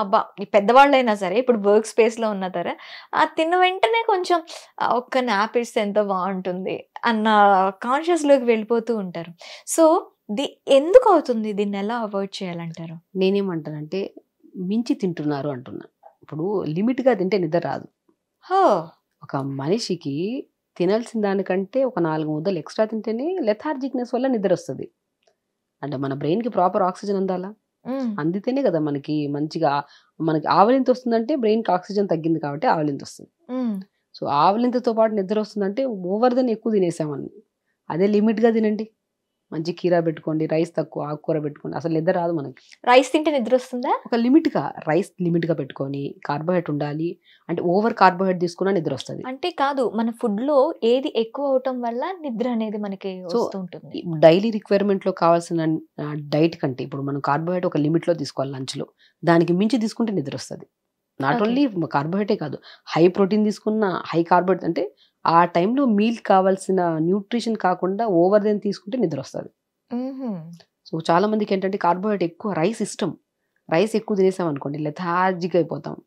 Speaker 1: పెద్దవాళ్ళైనా సరే ఇప్పుడు వర్క్ స్పేస్‌లో ఉన్న తిన్న వెంటనే కొంచెం ఒక్క న్యాప్ ఇస్తే ఎంత బాగుంటుంది అన్న కాన్షియస్‌లోకి వెళ్ళిపోతూ ఉంటారు. సో ఎందుకు అవుతుంది? దీన్ని ఎలా అవాయిడ్ చేయాలంటారు?
Speaker 2: నేనేమంటానంటే మించి తింటున్నారు అంటున్నా. ఇప్పుడు లిమిట్‌గా తింటే నిద్ర రాదు. ఒక మనిషికి తినాల్సిన దానికంటే ఒక 4 ముద్దలు ఎక్స్ట్రా తింటేనే లెథార్జిక్నెస్ వల్ల నిద్ర వస్తుంది. అంటే మన బ్రెయిన్కి ప్రాపర్ ఆక్సిజన్ అందాలా, అందితేనే కదా మనకి మంచిగా మనకి ఆవలింత వస్తుందంటే బ్రెయిన్కి ఆక్సిజన్ తగ్గింది కాబట్టి ఆవలింత వస్తుంది. సో ఆవలింతతో పాటు నిద్ర వస్తుందంటే ఓవర్ దెన్ ఎక్కువ తినేసామని. అదే లిమిట్గా తినండి, మంచి కీరా పెట్టుకోండి, రైస్ తక్కువ, ఆకుకూర పెట్టుకోండి, అసలు నిద్ర రాదు మనకి.
Speaker 1: రైస్ తింటే నిద్ర వస్తుందా?
Speaker 2: ఒక లిమిట్గా రైస్ లిమిట్గా పెట్టుకొని, కార్బోహైడ్రేట్ ఉండాలి, అంటే ఓవర్ కార్బోహైడ్రేట్ తీసుకున్నా నిద్ర వస్తుంది.
Speaker 1: అంటే కాదు, మన ఫుడ్లో ఏది ఎక్కువ అవటం వల్ల నిద్ర అనేది మనకి వస్తుంటుంది.
Speaker 2: డైలీ రిక్వైర్మెంట్లో కావాల్సిన డైట్ కంటే ఇప్పుడు మనం కార్బోహైడ్రేట్ ఒక లిమిట్లో తీసుకోవాలి లంచ్లో, దానికి మించి తీసుకుంటే నిద్ర వస్తుంది. నాట్ ఓన్లీ కార్బోహైడ్రేటే కాదు, హై ప్రోటీన్ తీసుకున్న, హై కార్బోహైడ్రేట్, అంటే ఆ టైంలో మీల్ కావాల్సిన న్యూట్రిషన్ కాకుండా ఓవర్ దెన్ తీసుకుంటే నిద్ర వస్తుంది. సో చాలా మందికి ఏంటంటే కార్బోహైడ్రేట్ ఎక్కువ, రైస్ ఇష్టం, రైస్ ఎక్కువ తినేసాం అనుకోండి లెథార్జిక్ అయిపోతాం.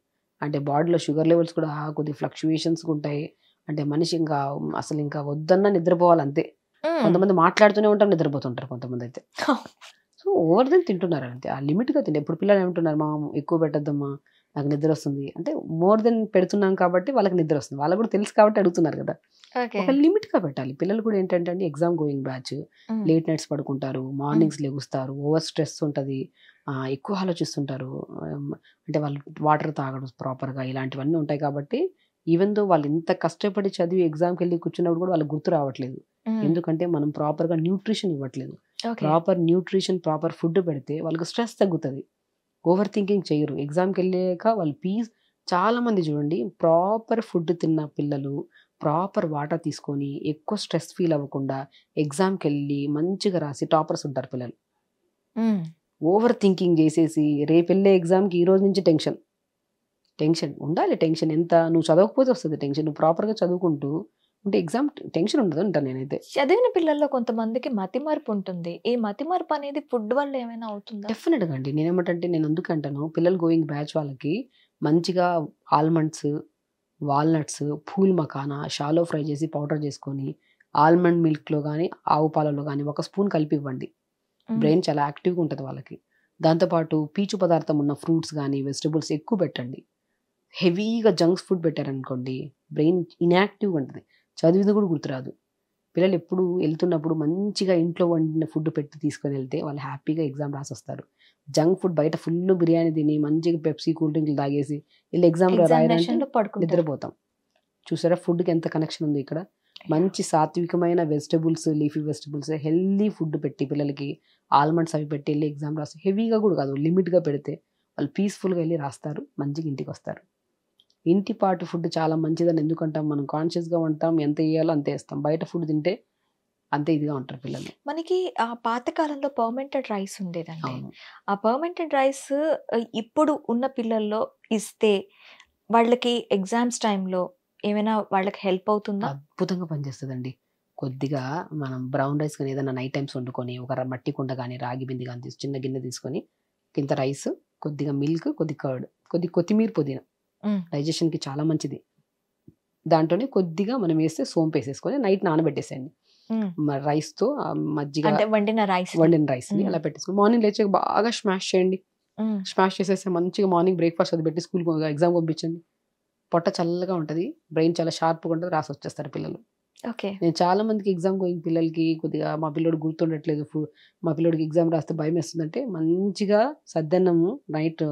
Speaker 2: అంటే బాడీలో షుగర్ లెవెల్స్ కూడా కొద్దిగా ఫ్లక్చుయేషన్స్ ఉంటాయి. అంటే మనిషి ఇంకా అసలు ఇంకా వద్దన్నా నిద్రపోవాలి అంతే. కొంతమంది మాట్లాడుతూనే ఉంటాం, నిద్రపోతుంటారు కొంతమంది అయితే. సో ఓవర్ దెన్ తింటున్నారు అంతే. ఆ లిమిట్గా తింటే ఇప్పుడు పిల్లలు ఏమంటున్నారు, మా ఎక్కువ పెట్టద్దమ్మా నాకు నిద్ర వస్తుంది అంటే, మోర్ దెన్ పెడుతున్నాం కాబట్టి వాళ్ళకి నిద్ర వస్తుంది, వాళ్ళకి కూడా తెలుసు కాబట్టి అడుగుతున్నారు కదా. ఒక లిమిట్గా పెట్టాలి. పిల్లలు కూడా ఏంటంటే అండి, exam going batch, late nights పడుకుంటారు, మార్నింగ్స్ లెగుస్తారు, ఓవర్ స్ట్రెస్ ఉంటుంది, ఎక్కువ ఆలోచిస్తుంటారు, అంటే వాళ్ళు వాటర్ తాగడం ప్రాపర్గా, ఇలాంటివన్నీ ఉంటాయి. కాబట్టి ఈవెన్ దో వాళ్ళు ఇంత కష్టపడి చదివి ఎగ్జామ్కి వెళ్ళి కూర్చున్నప్పుడు కూడా వాళ్ళకి గుర్తు రావట్లేదు. ఎందుకంటే మనం ప్రాపర్గా న్యూట్రిషన్ ఇవ్వట్లేదు. ప్రాపర్ న్యూట్రిషన్, ప్రాపర్ ఫుడ్ పెడితే వాళ్ళకి స్ట్రెస్ తగ్గుతుంది, ఓవర్ థింకింగ్ చేయరు. ఎగ్జామ్కి వెళ్ళాక వాళ్ళు చాలామంది చూడండి ప్రాపర్ ఫుడ్ తిన్న పిల్లలు ప్రాపర్ వాటర్ తీసుకొని ఎక్కువ స్ట్రెస్ ఫీల్ అవ్వకుండా ఎగ్జామ్కి వెళ్ళి మంచిగా రాసి టాపర్స్ ఉంటారు పిల్లలు. ఓవర్ థింకింగ్ చేసేసి రేపు వెళ్ళే ఎగ్జామ్కి ఈ రోజు నుంచి టెన్షన్ ఉండాలి. టెన్షన్ ఎంత నువ్వు చదవకపోతే వస్తుంది టెన్షన్. నువ్వు ప్రాపర్గా చదువుకుంటూ ఉంటే ఎగ్జామ్ టెన్షన్ ఉండదు అంటాను నేనైతే.
Speaker 1: చదివిన పిల్లల్లో కొంతమందికి మతిమరుపు ఉంటుంది. ఈ మతిమరుపు అనేది ఫుడ్ వల్ల ఏమైనా అవుతుందా?
Speaker 2: డెఫినెట్గా అండి. నేనేమంటే నేను అందుకు అంటాను పిల్లలు గోయింగ్ బ్యాచ్ వాళ్ళకి మంచిగా almonds, walnuts, pool makhana shallow fry చేసి పౌడర్ చేసుకొని ఆల్మండ్ మిల్క్లో కానీ ఆవు పాలలో కానీ ఒక స్పూన్ కలిపి ఇవ్వండి. బ్రెయిన్ చాలా యాక్టివ్గా ఉంటుంది వాళ్ళకి. దాంతోపాటు పీచు పదార్థం ఉన్న ఫ్రూట్స్ కానీ వెజిటబుల్స్ ఎక్కువ పెట్టండి. హెవీగా జంక్స్ ఫుడ్ పెట్టారనుకోండి బ్రెయిన్ ఇన్యాక్టివ్గా ఉంటుంది, చదివిది కూడా గుర్తురాదు. పిల్లలు ఎప్పుడు వెళ్తున్నప్పుడు మంచిగా ఇంట్లో వండిన ఫుడ్ పెట్టి తీసుకొని వెళ్తే వాళ్ళు హ్యాపీగా ఎగ్జామ్ రాసి వస్తారు. జంక్ ఫుడ్ బయట ఫుల్ బిర్యానీ తిని మంచిగా పెప్సీ కూల్ డ్రింక్లు తాగేసి వీళ్ళు ఎగ్జామ్లో రాయాలంటే నిద్రపోతాం. చూసారా ఫుడ్కి ఎంత కనెక్షన్ ఉంది ఇక్కడ. మంచి సాత్వికమైన vegetables, leafy vegetables, healthy food పెట్టి పిల్లలకి ఆల్మండ్స్ అవి పెట్టి వెళ్ళి ఎగ్జామ్ రాసి హెవీగా కూడా కాదు లిమిట్గా పెడితే వాళ్ళు పీస్ఫుల్గా వెళ్ళి రాస్తారు, మంచిగా ఇంటికి వస్తారు. ఇంటి పాటు ఫుడ్ చాలా మంచిదని ఎందుకంటాం, మనం కాన్షియస్గా ఉంటాం, ఎంత వేయాలో అంతే వేస్తాం. బయట ఫుడ్ తింటే అంతే ఇదిగా ఉంటారు పిల్లలు.
Speaker 1: మనకి ఆ పాతకాలంలో పర్మెంటెడ్ రైస్ ఉండేదండి. ఆ పర్మెంటెడ్ రైస్ ఇప్పుడు ఉన్న పిల్లల్లో ఇస్తే వాళ్ళకి ఎగ్జామ్స్ టైంలో ఏమైనా వాళ్ళకి హెల్ప్ అవుతుందా?
Speaker 2: అద్భుతంగా పనిచేస్తుందండి. కొద్దిగా మనం బ్రౌన్ రైస్ కానీ ఏదైనా నైట్ టైమ్స్ వండుకొని ఒక మట్టి కుండ కానీ రాగి బింది కానీ తీసి చిన్న గిన్నె తీసుకొని ఇంత రైస్, కొద్దిగా మిల్క్, కొద్ది కర్డ్, కొద్ది కొత్తిమీర, పుదీనా డైజెషన్కి చాలా మంచిది. దాంట్లోనే కొద్దిగా మనం వేస్తే సోంపు వేసేసుకొని నైట్ నానబెట్టేసేయండి. రైస్తో మజ్జిగ
Speaker 1: వండిన
Speaker 2: రైస్ని అలా పెట్టేసుకొని మార్నింగ్ లేచి బాగా స్మాష్ చేయండి. స్మాష్ చేసేస్తే మంచిగా మార్నింగ్ బ్రేక్ఫాస్ట్ అది పెట్టి స్కూల్కి ఎగ్జామ్ పంపించండి. పొట్ట చల్లగా ఉంటుంది, బ్రెయిన్ చాలా షార్ప్గా ఉంటుంది, రాసి వచ్చేస్తారు పిల్లలు. నేను చాలా మందికి ఎగ్జామ్ గోయింగ్ పిల్లలకి కొద్దిగా మా పిల్లోడు గుర్తుండట్లేదు, మా పిల్లోడికి ఎగ్జామ్ రాస్తే భయం వేస్తుందంటే మంచిగా సద్దన్నము నైట్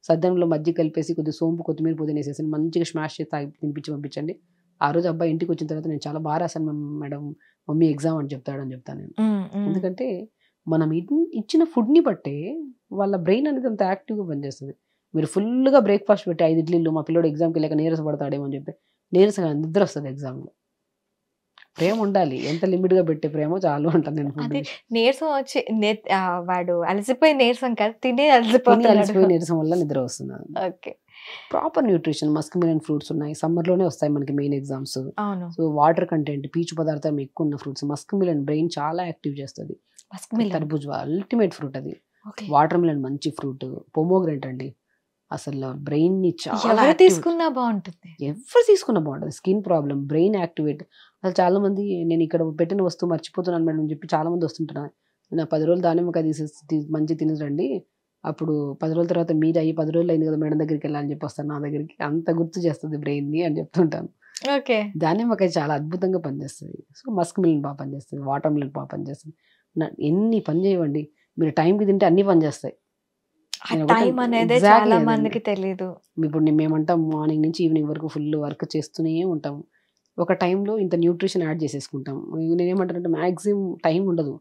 Speaker 2: సద్దనంలో మజ్జిగ కలిపేసి కొద్దిగా సోంపు, కొత్తిమీర, పుదీనా వేసేసి మంచిగా స్మాష్ చేసి తినిపించి పంపించండి. ఆ రోజు అబ్బాయి ఇంటికి వచ్చిన తర్వాత నేను చాలా బాగా రాశాను మేడం, మమ్మీ ఎగ్జామ్ అని చెప్తాను నేను. ఎందుకంటే మనం ఇచ్చిన ఫుడ్ని బట్టే వాళ్ళ బ్రెయిన్ అనేది అంత యాక్టివ్గా పనిచేస్తుంది. మీరు ఫుల్గా బ్రేక్ఫాస్ట్ పెట్టి 5 ఇడ్లీలు మా పిల్లోడు ఎగ్జామ్కి వెళ్ళాక నీరసపడతాడేమో అని చెప్పి నీరసంగా నిద్ర వస్తుంది ఎగ్జామ్లో. ప్రేమ ఉండాలి, ఎంత లిమిట్గా పెట్టే ప్రేమో చాలు అంటాను నేను.
Speaker 1: నీరసం వచ్చి వాడు అలసిపోయి నీరసం కాదు, తినే అలసిపోయి
Speaker 2: నీరసం వల్ల నిద్ర వస్తుంది. Proper nutrition, Musk melon fruits ఉన్నాయి, సమ్మర్లోనే వస్తాయి మనకి main exams. So water content, పీచు పదార్థం ఎక్కువ ఉన్న ఫ్రూట్స్. మస్క్ మిలన్ బ్రెయిన్ చాలా యాక్టివ్ చేస్తుంది. తర్బూజ్ అల్టిమేట్ ఫ్రూట్ అది. వాటర్ మిలన్ మంచి ఫ్రూట్. పొమోగ్రెనేట్ అండి అసలు బ్రెయిన్ ని చాలా
Speaker 1: తీసుకున్నా బాగుంటుంది,
Speaker 2: ఎవరు తీసుకున్నా బాగుంటుంది. Skin problem, brain activate. అసలు చాలా మంది నేను ఇక్కడ పెట్టిన వస్తువు మర్చిపోతున్నాను మేడం అని చెప్పి చాలా మంది వస్తుంటున్నారు. నేను 10 రోజులు దానిమ్మకాయ తీసేసి మంచి తినరండి, అప్పుడు 10 రోజుల తర్వాత మీరు 10 రోజులు అయింది కదా మేడం దగ్గరికి వెళ్ళాలని చెప్పి వస్తాను నా దగ్గరికి, అంత గుర్తు చేస్తుంది బ్రెయిన్ ని అని చెప్తుంటాను. దానిమ్మకాయ చాలా అద్భుతంగా పనిచేస్తుంది. సో మస్క్ మిలన్ బాగా పనిచేస్తుంది, వాటర్ మిలన్ బాగా పనిచేస్తుంది. ఎన్ని పని చేయవండి, మీరు టైంకి తింటే అన్ని పనిచేస్తాయి.
Speaker 1: టైం అనేది చాలా మందికి తెలియదు.
Speaker 2: ఇప్పుడు మేమంటాం మార్నింగ్ నుంచి ఈవినింగ్ వరకు ఫుల్ వర్క్ చేస్తూనే ఉంటాం, ఒక టైంలో ఇంత న్యూట్రిషన్ యాడ్ చేసేసుకుంటాం. నేనేమంటానంటే మ్యాక్సిమం టైం ఉండదు.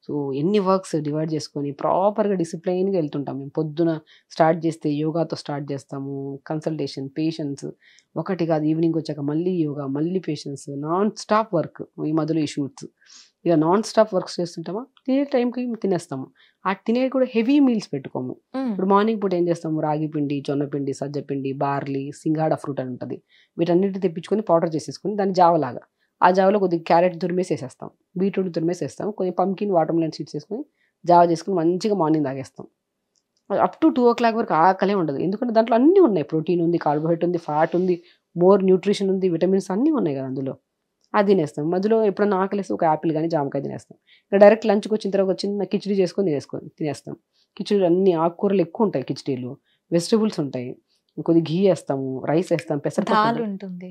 Speaker 2: సో ఎన్ని వర్క్స్ డివైడ్ చేసుకొని ప్రాపర్గా డిసిప్లైన్గా వెళ్తుంటాం. మేము పొద్దున స్టార్ట్ చేస్తే యోగాతో స్టార్ట్ చేస్తాము, కన్సల్టేషన్, పేషెన్స్, ఒకటి కాదు ఈవినింగ్ వచ్చాక మళ్ళీ యోగా, మళ్ళీ పేషెన్స్, నాన్ స్టాప్ వర్క్. ఈ మధ్యలో ఈ షూట్స్, ఇక నాన్ స్టాప్ వర్క్స్ చేస్తుంటామా, తినే టైంకి తినేస్తాము. ఆ తినే కూడా హెవీ మీల్స్ పెట్టుకోము. ఇప్పుడు మార్నింగ్ పూట ఏం చేస్తాము, రాగి పిండి, జొన్న పిండి, సజ్జ పిండి, బార్లీ, సింగాడా ఫ్రూట్ అని ఉంటుంది, వీటన్నిటి తెప్పించుకొని పౌడర్ చేసేసుకొని దాన్ని జావలాగా, ఆ జావలో కొద్దిగా క్యారెట్ తురిమేసి వేసేస్తాం, బీట్రూట్ తురిమేసి వేస్తాం, కొంచెం పంకిన్, వాటర్ మిలన్ సీడ్స్ వేసుకొని జావ చేసుకుని మంచిగా మార్నింగ్ తాగేస్తాం. అప్ టు 2 o'clock వరకు ఆకలే ఉండదు, ఎందుకంటే దాంట్లో అన్నీ ఉన్నాయి. ప్రోటీన్ ఉంది, కార్బోహైడ్రేట్ ఉంది, ఫ్యాట్ ఉంది, మోర్ న్యూట్రిషన్ ఉంది, విటమిన్స్ అన్నీ ఉన్నాయి కదా అందులో. అది తినేస్తాం. మధ్యలో ఎప్పుడన్నా ఆకలిస్తే ఒక యాపిల్ కానీ జామకాయ తినేస్తాం. ఇంకా డైరెక్ట్ లంచ్కి వచ్చిన తర్వాత చిన్న కిచిడి చేసుకొని తినేస్తాం. కిచిడీలు అన్ని ఆకుకూరలు ఎక్కువ ఉంటాయి, కిచిడీలు వెజిటబుల్స్ ఉంటాయి, కొద్దిగా ఘీ వేస్తాము, రైస్ వేస్తాం, పెసరపప్పు ఉంటుంది,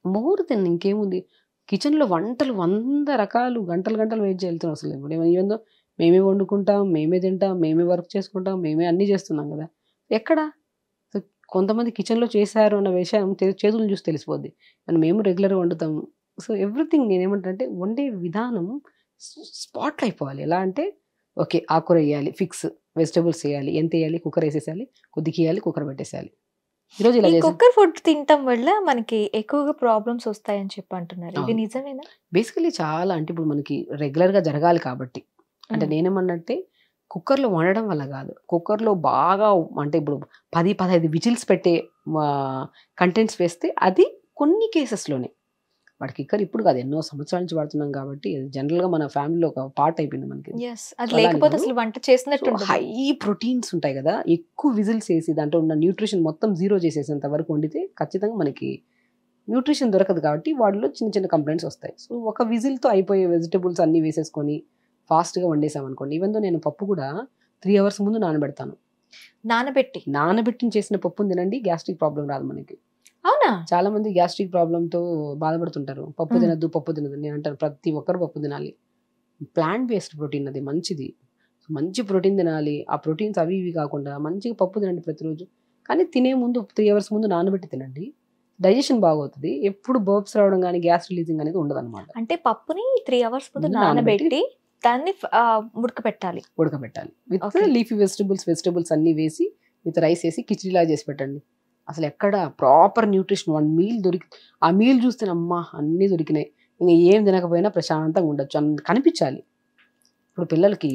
Speaker 2: మోర్ తిన్న ఇంకేముంది. కిచెన్లో వంటలు 100 రకాలు గంటలు వెయిట్ చేయాల్సిన అవసరం లేదు. ఇప్పుడు ఏదో మేమే వండుకుంటాం, మేమే తింటాం, మేమే వర్క్ చేసుకుంటాం, మేమే అన్నీ చేస్తున్నాం కదా. ఎక్కడ కొంతమంది కిచెన్లో చేశారు అన్న విషయం చేతులు చూసి తెలిసిపోద్ది, అని మేము రెగ్యులర్గా వండుతాము. సో ఎవ్రీథింగ్ నేనేమంటే వండే విధానం స్పాట్లో అయిపోవాలి. ఎలా అంటే ఓకే ఆకుకూర వేయాలి, ఫిక్స్, వెజిటబుల్స్ వేయాలి, ఎంత వేయాలి, కుక్కర్ వేసేసేయాలి, కొద్దిగా వేయాలి, కుక్కర్ పెట్టేసేయాలి, ఈరోజు ఇలా
Speaker 1: ఈ
Speaker 2: చేసాం.
Speaker 1: కుక్కర్ ఫుడ్ తినటం వల్ల మనకి ఎక్కువగా ప్రాబ్లమ్స్ వస్తాయని చెప్పి అంటున్నారు. ఇది
Speaker 2: అవును.
Speaker 1: నిజమేనా?
Speaker 2: బేసికలీ చాలా అంటే ఇప్పుడు మనకి రెగ్యులర్గా జరగాలి కాబట్టి అంటే నేనేమన్నంటే కుక్కర్లో వండడం వల్ల కాదు, కుక్కర్లో బాగా అంటే ఇప్పుడు 10-15 విజిల్స్ పెట్టే కంటెంట్స్ వేస్తే అది కొన్ని కేసెస్లోనే. వాడికి కుక్కర్ ఇప్పుడు కాదు, ఎన్నో సంవత్సరాల నుంచి వాడుతున్నాం కాబట్టి జనరల్గా మన ఫ్యామిలీలో ఒక పార్ట్ అయిపోయింది మనకి.
Speaker 1: యెస్. అది
Speaker 2: సో అలా అని
Speaker 1: లేకపోతే
Speaker 2: కాదు.
Speaker 1: అసలు వంట చేసినట్టు ఉండదు.
Speaker 2: హై ప్రోటీన్స్ ఉంటాయి కదా, ఎక్కువ విజిల్స్ వేసి దాంట్లో ఉన్న న్యూట్రిషన్ మొత్తం జీరో చేసేసేంత వరకు వండితే ఖచ్చితంగా మనకి న్యూట్రిషన్ దొరకదు కాబట్టి వాటిలో చిన్న చిన్న కంప్లైంట్స్ వస్తాయి. సో ఒక విజిల్తో అయిపోయే వెజిటబుల్స్ అన్నీ వేసేసుకొని ఫాస్ట్గా వండేసామనుకోండి, ఈవెన్ దో నేను పప్పు కూడా 3 hours ముందు నానబెడతాను. నానబెట్టిన చేసిన పప్పుని తినండి, గ్యాస్ట్రిక్ ప్రాబ్లం రాదు మనకి.
Speaker 1: అవునా?
Speaker 2: చాలా మంది గ్యాస్ట్రిక్ ప్రాబ్లంతో బాధపడుతుంటారు, పప్పు తినద్దు పప్పు తినద్దు. నేను అంటాను ప్రతి ఒక్కరు పప్పు తినాలి. ప్లాంట్ బేస్డ్ ప్రోటీన్ అది మంచిది, మంచి ప్రోటీన్ తినాలి. ఆ ప్రోటీన్స్ అవి ఇవి కాకుండా మంచిగా పప్పు తినండి ప్రతిరోజు. కానీ తినే ముందు 3 hours ముందు నానబెట్టి తినండి, డైజెషన్ బాగవుతుంది. ఎప్పుడు బర్బ్స్ రావడం కానీ గ్యాస్ రిలీజింగ్ అనేది ఉండదు అనమాట.
Speaker 1: అంటే పప్పుని 3 hours ముందు నానబెట్టి దాన్ని ఉడకబెట్టాలి
Speaker 2: విత్ లీఫీ వెజిటబుల్స్ అన్ని వేసి విత్ రైస్ వేసి కిచిడిలా చేసి పెట్టండి. అసలు ఎక్కడ ప్రాపర్ న్యూట్రిషన్ 1 meal ఆ మీల్ చూస్తే అమ్మా అన్నీ దొరికినాయి, ఇంకా ఏం తినకపోయినా ప్రశాంతంగా ఉండొచ్చు కనిపించాలి. ఇప్పుడు పిల్లలకి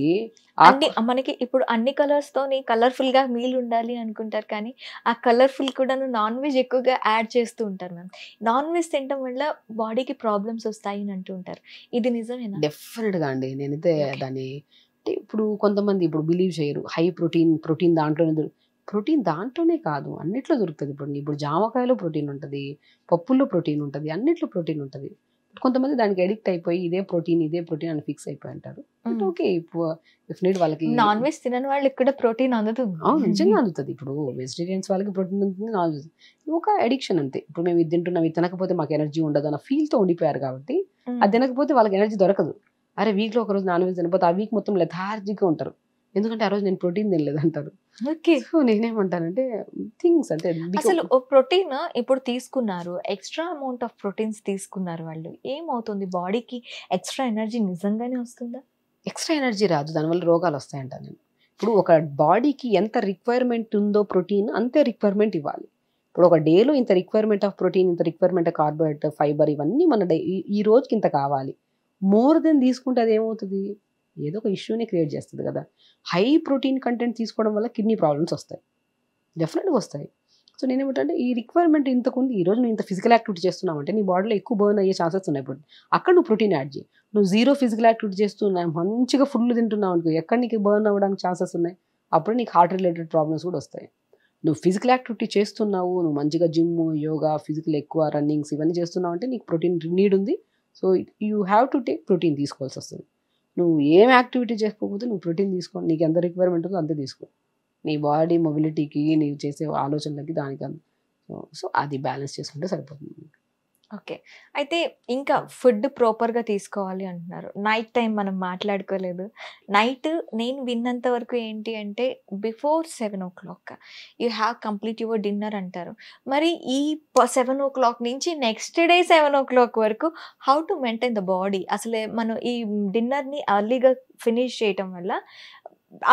Speaker 1: మనకి ఇప్పుడు అన్ని కలర్స్ తోని కలర్ఫుల్ గా మీల్ ఉండాలి అనుకుంటారు, కానీ ఆ కలర్ఫుల్ కూడా నాన్ వెజ్ ఎక్కువగా యాడ్ చేస్తూ ఉంటారు మ్యామ్. నాన్ వెజ్ తినడం వల్ల బాడీకి ప్రాబ్లమ్స్ వస్తాయి అని అంటూ ఉంటారు. ఇది నిజమేనా?
Speaker 2: డెఫినెట్గా అండి. నేనైతే దాన్ని అంటే ఇప్పుడు కొంతమంది ఇప్పుడు బిలీవ్ చేయరు, హై ప్రోటీన్ దాంట్లోనే కాదు అన్నిట్లో దొరుకుతుంది. ఇప్పుడు జామకాయలో ప్రోటీన్ ఉంటుంది, పప్పుల్లో ప్రోటీన్ ఉంటుంది, అన్నిట్లో ప్రోటీన్ ఉంటుంది. కొంతమంది దానికి అడిక్ట్ అయిపోయి ఇదే ప్రోటీన్ అని ఫిక్స్ అయిపోయి అంటారు. బట్ ఓకే, వాళ్ళకి
Speaker 1: నాన్ వెజ్ తినని వాళ్ళకి కూడా ప్రోటీన్ అందుతుంది.
Speaker 2: అవును, నిజంగా అందుతుంది. ఇప్పుడు వెజిటేరియన్స్ వాళ్ళకి ప్రోటీన్ ఉంటుంది, నాన్ వెజ్ ఒక అడిక్షన్ అంతే. ఇప్పుడు మేము ఇది తింటున్నాం, ఇది తినకపోతే మాకు ఎనర్జీ ఉండదు అన్న ఫీల్తో ఉండిపోయారు కాబట్టి అది తినకపోతే వాళ్ళకి ఎనర్జీ దొరకదు. అరే వీక్లో ఒక రోజు నాన్ వెజ్ తినకపోతే ఆ వీక్ మొత్తం లెథార్జిక్గా ఉంటారు, ఎందుకంటే ఆ రోజు నేను ప్రోటీన్ తినలేదు అంటారు. సో నేనేమంటానంటే థింగ్స్ అంటే
Speaker 1: అసలు ప్రోటీన్ ఇప్పుడు తీసుకున్నారు, ఎక్స్ట్రా అమౌంట్ ఆఫ్ ప్రోటీన్స్ తీసుకున్నారు, వాళ్ళు ఏమవుతుంది బాడీకి? ఎక్స్ట్రా ఎనర్జీ నిజంగానే వస్తుందా?
Speaker 2: ఎక్స్ట్రా ఎనర్జీ రాదు, దానివల్ల రోగాలు వస్తాయంట. నేను ఇప్పుడు ఒక బాడీకి ఎంత రిక్వైర్మెంట్ ఉందో ప్రోటీన్ అంతే రిక్వైర్మెంట్ ఇవ్వాలి. ఇప్పుడు ఒక డేలో ఇంత రిక్వైర్మెంట్ ఆఫ్ ప్రోటీన్, ఇంత రిక్వైర్మెంట్ ఆఫ్ కార్బోహైడ్రేట్, ఫైబర్, ఇవన్నీ మన ఈ రోజుకి ఇంత కావాలి. మోర్ దెన్ తీసుకుంటే అది ఏమవుతుంది, ఏదో ఒక ఇష్యూని క్రియేట్ చేస్తుంది కదా. హై ప్రోటీన్ కంటెంట్ తీసుకోవడం వల్ల కిడ్నీ ప్రాబ్లమ్స్ వస్తాయి, డెఫినెట్గా వస్తాయి. సో నేనేమంటే ఈ రిక్వైర్మెంట్ ఇంతకుంది, ఈ రోజు నువ్వు ఇంత ఫిజికల్ యాక్టివిటీ చేస్తున్నావు అంటే నీ బాడీలో ఎక్కువ బర్న్ అయ్యే ఛాన్సెస్ ఉన్నాయి. ఇప్పుడు అక్కడ నువ్వు ప్రోటీన్ యాడ్ చేయి. నువ్వు జీరో ఫిజికల్ యాక్టివిటీ చేస్తున్నావు, మంచిగా ఫుడ్ తింటున్నావు అనుకో, ఎక్కడ నీకు బర్న్ అవ్వడానికి ఛాన్సెస్ ఉన్నాయి? అప్పుడు నీకు హార్ట్ రిలేటెడ్ ప్రాబ్లమ్స్ కూడా వస్తాయి. నువ్వు ఫిజికల్ యాక్టివిటీ చేస్తున్నావు, నువ్వు మంచిగా జిమ్, యోగా, ఫిజికల్ ఎక్కువ రన్నింగ్స్ ఇవన్నీ చేస్తున్నావు అంటే నీకు ప్రోటీన్ నీడ్ ఉంది. So you have to take protein తీసుకోవాల్సి వస్తుంది. నువ్వు ఏం యాక్టివిటీ చేసుకోకపోతే నువ్వు ప్రోటీన్ తీసుకో, నీకు ఎంత రిక్వైర్మెంట్ ఉందో అంతే తీసుకో, నీ బాడీ మొబిలిటీకి, నీవు చేసే ఆలోచనలకి, దానికి. సో అది బ్యాలెన్స్ చేసుకుంటే సరిపోతుంది.
Speaker 1: ఓకే. అయితే ఇంకా ఫుడ్ ప్రాపర్గా తీసుకోవాలి అంటున్నారు. నైట్ టైం మనం మాట్లాడుకోలేదు. నైట్ నేను విన్నంత వరకు ఏంటి అంటే before 7 o'clock you have complete your dinner అంటారు. మరి ఈ 7 o'clock నుంచి నెక్స్ట్ డే 7 o'clock వరకు how to maintain the body? అసలే మనం ఈ డిన్నర్ని అర్లీగా ఫినిష్ చేయటం వల్ల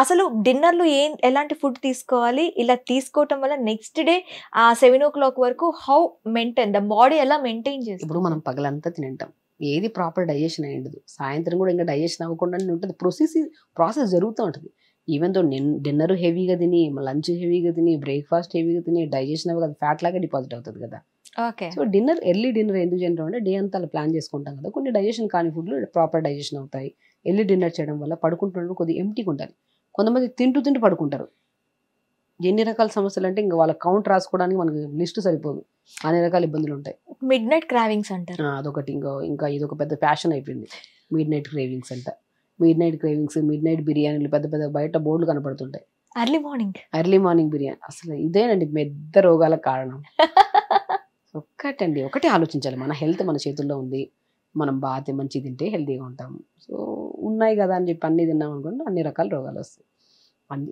Speaker 1: అసలు డిన్నర్లో ఎలాంటి ఫుడ్ తీసుకోవాలి, ఇలా తీసుకోవటం వల్ల నెక్స్ట్ డే ఆ 7 o'clock వరకు హౌ మెయింటైన్ ద బాడీ, ఎలా మెయింటైన్ చేస్తుంది?
Speaker 2: ఇప్పుడు మనం పగలంతా తింటాం, ఏది ప్రాపర్ డైజెషన్ అయ్యి ఉండదు. సాయంత్రం కూడా ఇంకా డైజెషన్ అవ్వకుండా ఉంటుంది, ప్రాసెస్ జరుగుతూ ఉంటుంది. ఈవెన్ తో డిన్నర్ హెవీగా తిని, లంచ్ హెవీగా తిని, బ్రేక్ఫాస్ట్ హెవీగా తిని డైజెషన్ అవ్వదు, ఫ్యాట్ లాగా డిపాజిట్ అవుతుంది కదా.
Speaker 1: ఓకే. సో
Speaker 2: ఎర్లీ డిన్నర్ ఎందుకు చేయడం అంటే డే అంతా అలా ప్లాన్ చేసుకుంటాం కదా, కొన్ని డైజెషన్ కాని ఫుడ్లు ప్రాపర్ డైజెషన్ అవుతాయి. ఎర్లీ డిన్నర్ చేయడం వల్ల పడుకుంటున్నప్పుడు కొద్దిగా ఎంప్టీగా ఉండాలి. కొంతమంది తింటూ పడుకుంటారు, ఎన్ని రకాల సమస్యలు అంటే ఇంకా వాళ్ళ కౌంట్ రాసుకోవడానికి మనకి లిస్ట్ సరిపోదు, అన్ని రకాల ఇబ్బందులు ఉంటాయి.
Speaker 1: మిడ్ నైట్ క్రావింగ్స్ అంటారు,
Speaker 2: అదొకటి. ఇంకా ఇది ఒక పెద్ద ఫ్యాషన్ అయిపోయింది, మిడ్ నైట్ క్రేవింగ్స్ అంట. మిడ్ నైట్ బిర్యానీలు పెద్ద పెద్ద బయట బోర్డులు కనపడుతుంటాయి, ఎర్లీ మార్నింగ్ బిర్యానీ. అసలు ఇదేనండి పెద్ద రోగాలకు కారణం. ఒకటే ఆలోచించాలి, మన హెల్త్ మన చేతుల్లో ఉంది, మనం బాగా మంచి తింటే హెల్తీగా ఉంటాము. సో ఉన్నాయి కదా అని చెప్పి అన్నీ తిన్నాం అనుకోండి, అన్ని రకాల రోగాలు వస్తాయి.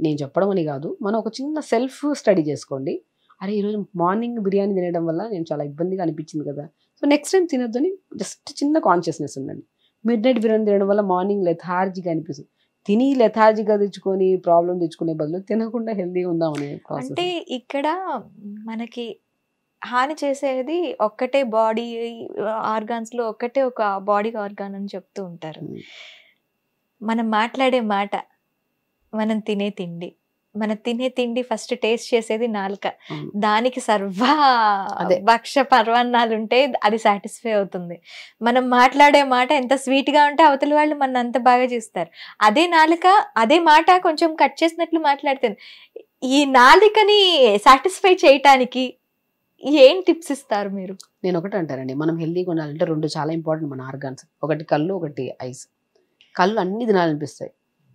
Speaker 2: నేను చెప్పడం అని కాదు, మనం ఒక చిన్న సెల్ఫ్ స్టడీ చేసుకోండి. అరే ఈరోజు మార్నింగ్ బిర్యానీ తినడం వల్ల నేను చాలా ఇబ్బందిగా అనిపించింది కదా, సో నెక్స్ట్ టైం తినొద్దని జస్ట్ చిన్న కాన్షియస్నెస్ ఉండండి. మిడ్ నైట్ బిర్యానీ తినడం వల్ల మార్నింగ్ లెథార్జీగా అనిపిస్తుంది. తిని లెథార్జీగా తెచ్చుకొని ప్రాబ్లం తెచ్చుకునే బదులు తినకుండా హెల్దీగా ఉందామనే ప్రాసెస్.
Speaker 1: అంటే ఇక్కడ మనకి హాని చేసేది ఒక్కటే బాడీ ఆర్గాన్స్ లో ఒక్కటే ఒక బాడీ ఆర్గాన్ అని చెప్తూ ఉంటారు. మనం మాట్లాడే మాట, మనం తినే తిండి, మనం తినే తిండి ఫస్ట్ టేస్ట్ చేసేది నాలుక. దానికి
Speaker 2: అదే.
Speaker 1: భక్ష పర్వన్నాలు ఉంటే అది సాటిస్ఫై అవుతుంది. మనం మాట్లాడే మాట ఎంత స్వీట్ గా ఉంటే అవతలి వాళ్ళు మన అంత బాగా చేస్తారు. అదే నాలుక అదే మాట కొంచెం కట్ చేసినట్లు మాట్లాడుతుంది. ఈ నాలుకని సాటిస్ఫై చేయటానికి ఏం టిప్స్ ఇస్తారు మీరు?
Speaker 2: నేను ఒకటి అంటానండి, మనం హెల్దీగా ఉండాలంటే 2 చాలా ఇంపార్టెంట్ మన ఆర్గాన్స్. ఒకటి కళ్ళు, ఒకటి ఐస్. కళ్ళు అన్ని తినాలనిపిస్తాయి,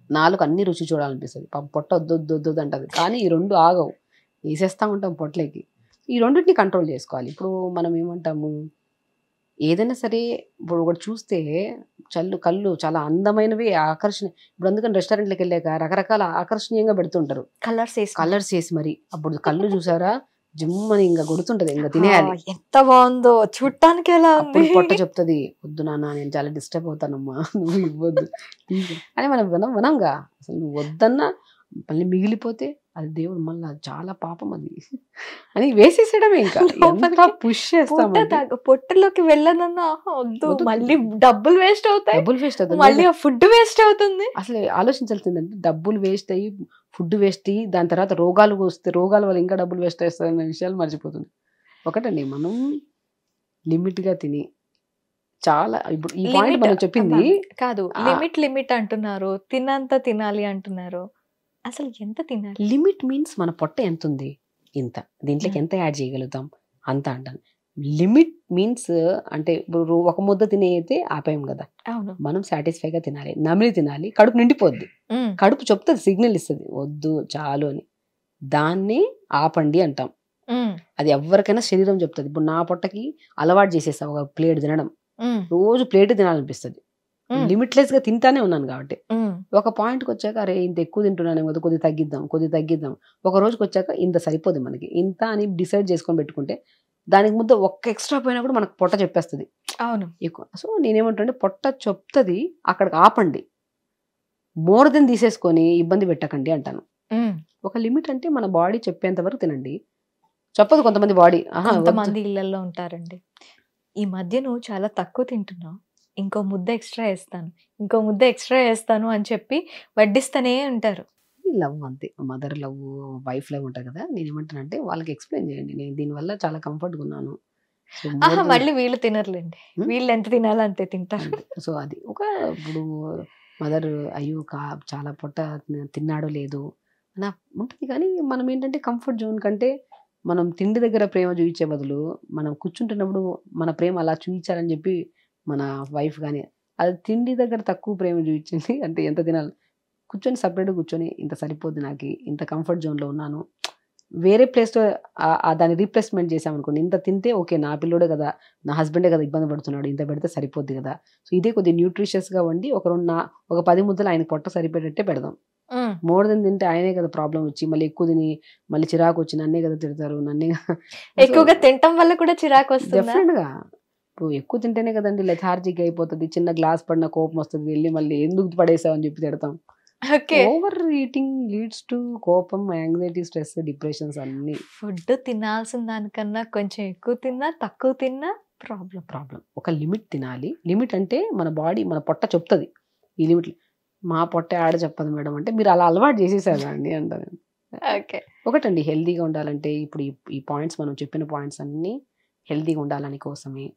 Speaker 2: నాలుగు అన్ని రుచి చూడాలనిపిస్తుంది, పొట్ట వద్దు అంటది. కానీ ఈ 2 ఆగవు, వేసేస్తూ ఉంటాం పొట్టలోకి. ఈ రెండింటిని కంట్రోల్ చేసుకోవాలి. ఇప్పుడు మనం ఏమంటాము, ఏదైనా సరే ఇప్పుడు ఒకటి చూస్తే కళ్ళు చాలా అందమైనవి, ఆకర్షణ. ఇప్పుడు అందుకని రెస్టారెంట్లకు వెళ్ళాక రకరకాల ఆకర్షణీయంగా పెడుతుంటారు, కలర్స్ వేసి మరి. అప్పుడు కళ్ళు చూసారా జిమ్మని ఇంకా కొడుతుంటది, ఇంకా తినేయాలి.
Speaker 1: ఎంత బాగుందో చూడటానికి. ఎలా
Speaker 2: అప్పుడు పొట్ట చెప్తుంది, వద్దు నాన్న నేను చాలా డిస్టర్బ్ అవుతానమ్మా, నువ్వు ఇవ్వద్దు అని. మనం వినంగా అసలు నువ్వు వద్దన్నా మళ్ళీ మిగిలిపోతే అది దేవుడు మళ్ళీ చాలా పాపం అది అని వేసేసేయడమే. ఇంకా ఎంత పుష్ చేస్తాం,
Speaker 1: పొట్టలోకి వెళ్ళనన్నా వద్దు, మళ్ళీ డబ్బులు వేస్ట్ అవుతాయి, మళ్ళీ ఆ ఫుడ్ వేస్ట్ అవుతుంది.
Speaker 2: అసలు ఆలోచించాల్సిందంటే డబ్బులు వేస్ట్ అయ్యి, ఫుడ్ వేస్ట్ అయ్యి, దాని తర్వాత రోగాలు వస్తే రోగాల వల్ల ఇంకా డబ్బులు వేస్ట్ అవుతాయన్న విషయాలు మర్చిపోతుంది. ఒకటండి, మనం లిమిట్గా తిని చాలా. ఇప్పుడు ఈ పాయింట్ మనం చెప్పింది
Speaker 1: కాదు, లిమిట్ అంటున్నారు, తినంత తినాలి అంటున్నారు. అసలు ఎంత తినాలి?
Speaker 2: లిమిట్ మీన్స్ మన పొట్ట ఎంత ఉంది, ఇంత, దీంట్లోకి ఎంత యాడ్ చేయగలుగుతాం అంత అంటాను. లిమిట్ మీన్స్ అంటే ఇప్పుడు ఒక ముద్ద తినేయితే ఆపేయం కదా, మనం సాటిస్ఫైగా తినాలి, నమిలి తినాలి, కడుపు నిండిపోద్ది. కడుపు చెప్తుంది, సిగ్నల్ ఇస్తుంది వద్దు చాలు అని. దాన్ని ఆపండి అంటాం. అది ఎవరికైనా శరీరం చెప్తుంది. ఇప్పుడు నా పొట్టకి అలవాటు చేసేస్తా ఒక ప్లేట్ తినడం, రోజు ప్లేట్ తినాలనిపిస్తుంది. లిమిట్లెస్ గా తింటానే ఉన్నాను కాబట్టి. ఒక పాయింట్కి వచ్చాక అరే ఇంత ఎక్కువ తింటున్నాను కదా, కొద్ది తగ్గిద్దాం. ఒక రోజుకి వచ్చాక ఇంత సరిపోదు మనకి, ఇంత అని డిసైడ్ చేసుకొని పెట్టుకుంటే దానికి ముద్ద ఒక్క ఎక్స్ట్రా పోయినా కూడా మనకు పొట్ట చెప్పేస్తుంది ఎక్కువ. సో నేనేమంటుంటే పొట్ట చెప్తుంది, అక్కడికి ఆపండి, మోర్ దెన్ తీసేసుకొని ఇబ్బంది పెట్టకండి అంటాను. ఒక లిమిట్ అంటే మన బాడీ చెప్పేంత వరకు తినండి, చెప్పదు కొంతమంది బాడీ.
Speaker 1: కొంతమంది ఇళ్లలో ఉంటారండి, ఈ మధ్య నువ్వు చాలా తక్కువ తింటున్నావు, ఇంకో ముద్ద ఎక్స్ట్రా వేస్తాను అని చెప్పి వడ్డిస్తూనే ఉంటారు.
Speaker 2: లవ్ అంతే, మదర్ లవ్, వైఫ్ లవ్ ఉంటుంది కదా. నేను ఏమంటానంటే వాళ్ళకి ఎక్స్ప్లెయిన్ చేయండి, నేను దీనివల్ల చాలా కంఫర్ట్గా ఉన్నాను.
Speaker 1: మళ్ళీ వీళ్ళు తినర్లేండి, వీళ్ళు ఎంత తినాలో అంతే తింటారు.
Speaker 2: సో అది ఒక, ఇప్పుడు మదర్ అయ్యో చాలా పొట్ట తిన్నాడో లేదు అని ఉంటుంది. కానీ మనం ఏంటంటే కంఫర్ట్ జోన్ కంటే మనం తిండి దగ్గర ప్రేమ చూపించే బదులు మనం కూర్చుంటున్నప్పుడు మన ప్రేమ అలా చూపించాలని చెప్పి మన వైఫ్ కానీ అది తిండి దగ్గర తక్కువ ప్రేమ చూపించింది అంటే ఎంత తినాలి, కూర్చొని సపరేట్గా కూర్చొని ఇంత సరిపోద్ది, నాకు ఇంత కంఫర్ట్ జోన్లో ఉన్నాను, వేరే ప్లేస్లో దాన్ని రీప్లేస్మెంట్ చేసామనుకోండి, ఇంత తింటే ఓకే నా పిల్లోడే కదా, నా హస్బెండే కదా ఇబ్బంది పడుతున్నాడు, ఇంత పెడితే సరిపోద్ది కదా. సో ఇదే కొద్దిగా న్యూట్రిషియస్గా వండి ఒక 10 ముద్దలు ఆయన పొట్ట సరిపోయేటట్టే పెడదాం. మోర్ దెన్ తింటే ఆయనే కదా ప్రాబ్లం వచ్చి మళ్ళీ ఎక్కువ తిని మళ్ళీ చిరాకు వచ్చి నన్నే కదా తిడతారు,
Speaker 1: ఎక్కువగా తినటం వల్ల కూడా చిరాకు వస్తుంది.
Speaker 2: డెఫినెట్గా ఇప్పుడు ఎక్కువ తింటేనే కదండి లెథార్జిక్ అయిపోతుంది, చిన్న గ్లాస్ పడిన కోపం వస్తుంది, వెళ్ళి మళ్ళీ ఎందుకు పడేసావు అని చెప్పి తిడతాం. ఓవర్ ఈటింగ్ లీడ్స్ టు కోపం, యాంగ్జైటీ, స్ట్రెస్, డిప్రెషన్స్ అన్ని.
Speaker 1: ఫుడ్ తినాల్సిన దానికన్నా కొంచెం ఎక్కువ తిన్నా తక్కువ తిన్నా ప్రాబ్లం.
Speaker 2: ఒక లిమిట్ తినాలి. లిమిట్ అంటే మన బాడీ మన పొట్ట చెప్తుంది ఈ లిమిట్. మా పొట్ట ఆడ చెప్పదు మేడం అంటే మీరు అలా అలవాటు చేసేసారు అండి అంటాను. ఒకటండి, హెల్దీగా ఉండాలంటే ఇప్పుడు ఈ పాయింట్స్ మనం చెప్పిన పాయింట్స్ అన్నీ హెల్దీగా ఉండాలని కోసమే.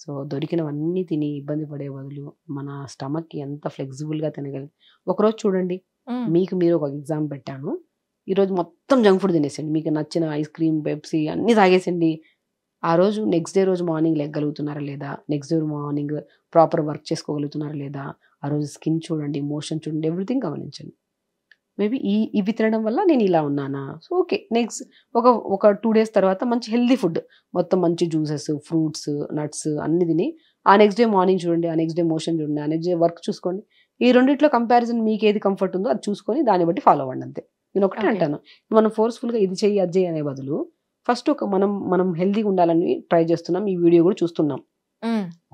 Speaker 2: సో దొరికినవన్నీ తిని ఇబ్బంది పడే బదులు మన స్టమక్కి ఎంత ఫ్లెక్సిబుల్గా తినగలిగి, ఒకరోజు చూడండి, మీకు మీరు ఒక ఎగ్జామ్ పెట్టాను, ఈరోజు మొత్తం జంక్ ఫుడ్ తినేసండి, మీకు నచ్చిన ఐస్ క్రీమ్, పెప్సీ అన్నీ తాగేసండి. ఆ రోజు నెక్స్ట్ డే రోజు మార్నింగ్ లెగ్గలుగుతున్నారా లేదా, next day morning proper work చేసుకోగలుగుతున్నారా లేదా, ఆ రోజు స్కిన్ చూడండి, మోషన్ చూడండి, ఎవ్రీథింగ్ గమనించండి. మేబీ ఇవి తినడం వల్ల నేను ఇలా ఉన్నానా, సో ఓకే నెక్స్ట్ ఒక 2 days తర్వాత మంచి హెల్దీ ఫుడ్, మొత్తం మంచి జ్యూసెస్, ఫ్రూట్స్, నట్స్ అన్ని తిని ఆ నెక్స్ట్ డే మార్నింగ్ చూడండి, ఆ నెక్స్ట్ డే మోషన్ చూడండి, ఆ నెక్స్ట్ డే వర్క్ చూసుకోండి. ఈ రెండిట్లో కంపారిజన్ మీకు ఏది కంఫర్ట్ ఉందో అది చూసుకొని దాన్ని బట్టి ఫాలో అవ్వండి అంతే. నేను ఒకటే అంటాను, మనం ఫోర్స్ఫుల్గా ఇది చెయ్యి అది చెయ్యి అనే బదులు ఫస్ట్ మనం హెల్దీగా ఉండాలని ట్రై చేస్తున్నాం, ఈ వీడియో కూడా చూస్తున్నాం.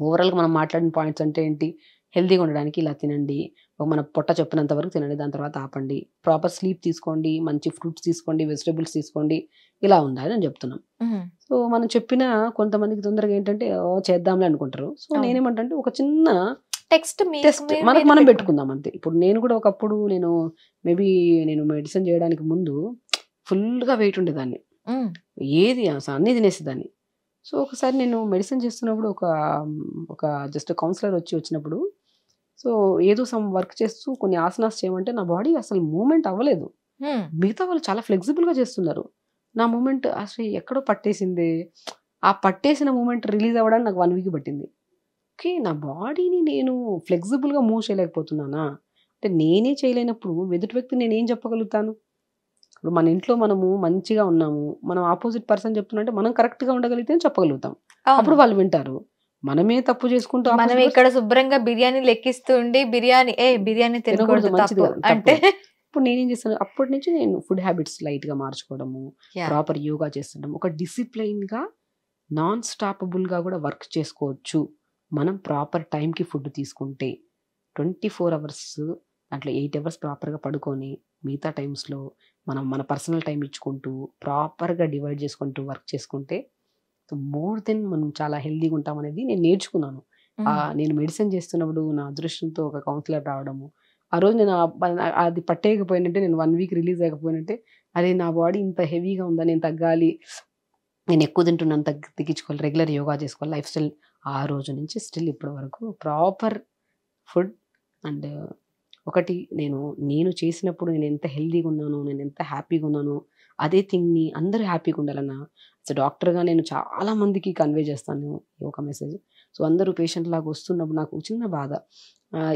Speaker 2: ఓవరాల్గా మనం మాట్లాడిన పాయింట్స్ అంటే ఏంటి, హెల్తీగా ఉండడానికి ఇలా తినండి, మన పొట్ట చెప్పినంత వరకు తినండి, దాని తర్వాత ఆపండి, ప్రాపర్ స్లీప్ తీసుకోండి, మంచి ఫ్రూట్స్ తీసుకోండి, వెజిటేబుల్స్ తీసుకోండి, ఇలా ఉండాలి అని చెప్తున్నాం. సో మనం చెప్పిన కొంతమందికి తొందరగా ఏంటంటే చేద్దాంలే అనుకుంటారు. సో నేనేమంటే ఒక చిన్న టెస్ట్ మనం పెట్టుకుందాం అంతే. ఇప్పుడు నేను కూడా ఒకప్పుడు నేను మెడిసిన్ చేయడానికి ముందు ఫుల్గా వెయిట్ ఉండేదాన్ని, ఏది అసలు అన్నీ తినేసేదాన్ని. సో ఒకసారి నేను మెడిసిన్ చేస్తున్నప్పుడు ఒక జస్ట్ కౌన్సిలర్ వచ్చినప్పుడు, సో ఏదో సమ్ వర్క్ చేస్తూ కొన్ని ఆసనాస్ చేయమంటే నా బాడీ అసలు మూమెంట్ అవ్వలేదు. మిగతా వాళ్ళు చాలా ఫ్లెక్సిబుల్గా చేస్తున్నారు, నా మూమెంట్ అసలు ఎక్కడో పట్టేసింది. ఆ పట్టేసిన మూమెంట్ రిలీజ్ అవ్వడానికి నాకు 1 వీక్ పట్టింది. ఓకే, నా బాడీని నేను ఫ్లెక్సిబుల్గా మూవ్ చేయలేకపోతున్నానా అంటే, నేనే చేయలేనప్పుడు ఎదుటి వ్యక్తి నేనేం చెప్పగలుగుతాను? ఇప్పుడు మన ఇంట్లో మనము మంచిగా ఉన్నాము, మనం ఆపోజిట్ పర్సన్ చెప్తున్నట్టే మనం కరెక్ట్గా ఉండగలిగితే చెప్పగలుగుతాం, అప్పుడు వాళ్ళు వింటారు. మనమే తప్పు చేసుకుంటూ
Speaker 1: మనం ఇక్కడ శుభ్రంగా బిర్యానీ లెక్కిస్తుండి బిర్యానీ తినకూడదు అంటే,
Speaker 2: ఇప్పుడు నేనేం చేస్తాను, అప్పటి నుంచి నేను ఫుడ్ హ్యాబిట్స్ లైట్గా మార్చుకోవడము, ప్రాపర్ యోగా చేస్తుండడం, ఒక డిసిప్లైన్గా నాన్ స్టాపబుల్గా కూడా వర్క్ చేసుకోవచ్చు మనం ప్రాపర్ టైంకి ఫుడ్ తీసుకుంటే. 24 hours దాంట్లో 8 hours ప్రాపర్గా పడుకొని మిగతా టైమ్స్లో మనం మన పర్సనల్ టైం ఇచ్చుకుంటూ ప్రాపర్గా డివైడ్ చేసుకుంటూ వర్క్ చేసుకుంటే మోర్ దెన్ మనం చాలా హెల్దీగా ఉంటాం అనేది నేను నేర్చుకున్నాను. నేను మెడిసిన్ చేస్తున్నప్పుడు నా అదృష్టంతో ఒక కౌన్సిలర్ రావడము, ఆ రోజు నేను అది పట్టేయకపోయినట్టే, నేను 1 వీక్ రిలీజ్ అయ్యకపోయినట్టే, అదే నా బాడీ ఇంత హెవీగా ఉందా, నేను తగ్గాలి, నేను ఎక్కువ తింటున్నాను, తగ్గించుకోవాలి, రెగ్యులర్ యోగా చేసుకోవాలి, లైఫ్ స్టైల్. ఆ రోజు నుంచి స్టిల్ ఇప్పటి వరకు ప్రాపర్ ఫుడ్. అండ్ ఒకటి నేను చేసినప్పుడు నేను ఎంత హెల్దీగా ఉన్నాను, నేను ఎంత హ్యాపీగా ఉన్నాను, అదే థింగ్ని అందరూ హ్యాపీగా ఉండాలన్నా సో డాక్టర్గా నేను చాలా మందికి కన్వే చేస్తాను ఒక మెసేజ్. సో అందరూ పేషెంట్ లాగా వస్తున్నప్పుడు నాకు చిన్న బాధ,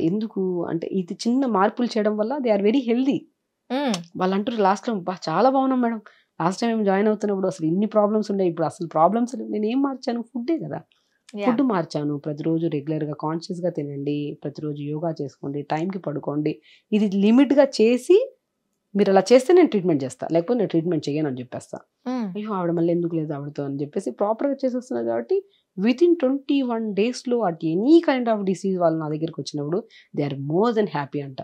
Speaker 2: ఎందుకు అంటే ఇది చిన్న మార్పులు చేయడం వల్ల దే ఆర్ వెరీ హెల్దీ. వాళ్ళు అంటారు లాస్ట్లో, చాలా బాగున్నాం మేడం, లాస్ట్ టైం మేము జాయిన్ అవుతున్నప్పుడు అసలు ఇన్ని ప్రాబ్లమ్స్ ఉండే, ఇప్పుడు అసలు ప్రాబ్లమ్స్ నేను ఏం మార్చాను, ఫుడ్డే కదా, ఫుడ్ మార్చాను. ప్రతిరోజు రెగ్యులర్గా కాన్షియస్గా తినండి, ప్రతిరోజు యోగా చేసుకోండి, టైంకి పడుకోండి, ఇది లిమిట్గా చేసి మీరు అలా చేస్తే నేను ట్రీట్మెంట్ చేస్తాను, లేకపోతే నేను ట్రీట్మెంట్ చేయను అని చెప్పేస్తా. అయ్యో ఆవిడ మళ్ళీ ఎందుకు లేదు ఆవిడతో అని చెప్పేసి ప్రాపర్గా చేసేస్తున్నారు. కాబట్టి వితిన్ 21 daysలో at any kind of disease వాళ్ళు నా దగ్గరికి వచ్చినప్పుడు they are more than happy అంట.